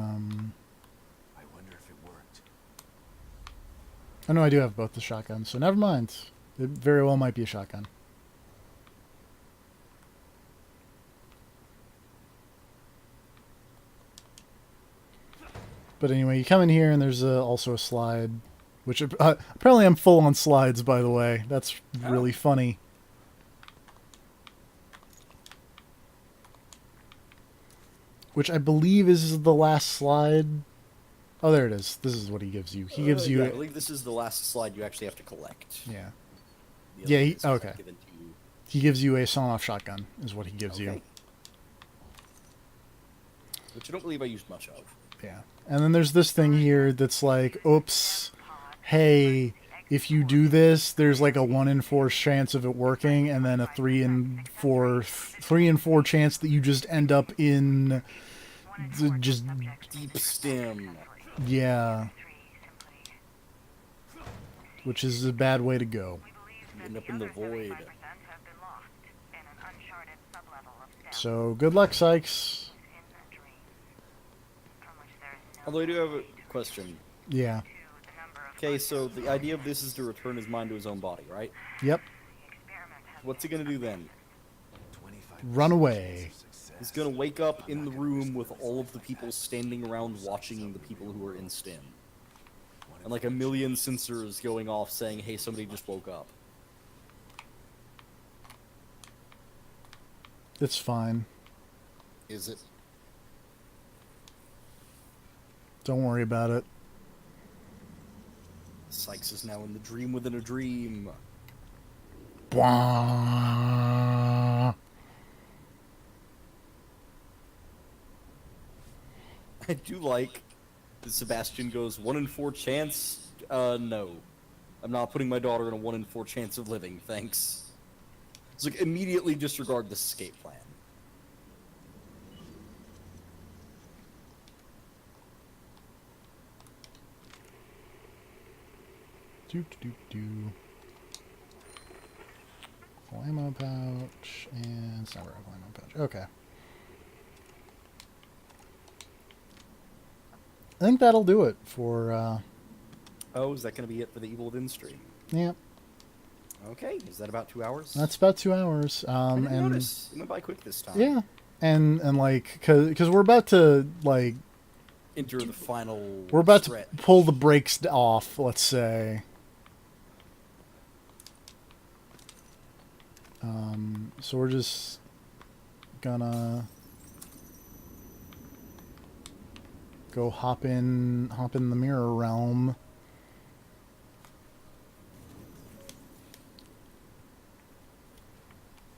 wonder if it worked. Oh, no, I do have both the shotguns, so never mind. It very well might be a shotgun. But anyway, you come in here, and there's also a slide, which apparently I'm full on slides, by the way. That's really funny. Which I believe is the last slide. Oh, there it is. This is what he gives you. He gives you... Yeah, I believe this is the last slide you actually have to collect. Yeah. The other Yeah, one he- is okay. given to you. He gives you a sawn-off shotgun, is what he gives you. Okay. Which I don't believe I used much of. Yeah. And then there's this thing here that's like, oops, hey, if you do this, there's like a 1 in 4 chance of it working, and then a 3 in 4 chance that you just end up in just Deep stem. yeah, which is a bad way to go. You end up in the void. So good luck, Sykes. Although I do have a question. Yeah. Okay, so the idea of this is to return his mind to his own body, right? Yep. What's he gonna do then? 25% Run away. chance of success. He's gonna wake up in the room with all of the people standing around watching the people who are in stim. And like a million sensors going off saying, hey, somebody just woke up. It's fine. Is it? Don't worry about it. Sykes is now in the dream within a dream. Bwah. I do like that Sebastian goes 1 in 4 chance. No. I'm not putting my daughter in a 1 in 4 chance of living, thanks. It's like, immediately disregard this escape plan. Do. Full ammo pouch and sniper rifle ammo pouch. Okay. I think that'll do it for, Oh, is that going to be it for the Evil Within stream? yeah, Okay, is that about 2 hours? that's about 2 hours. I didn't And notice. It went by quick this time. yeah, and like, cause we're about to, like, Enter the final we're about stretch. to pull the brakes off, let's say. So we're just gonna go hop in the mirror realm.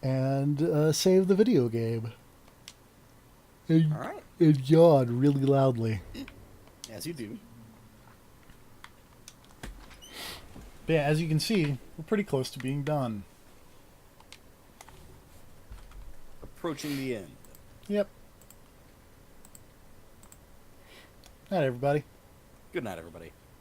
And save the video game. And, Alright. and yawn really loudly. As you do. But yeah, as you can see, we're pretty close to being done. approaching the end. Yep. Night, everybody. Good night, everybody.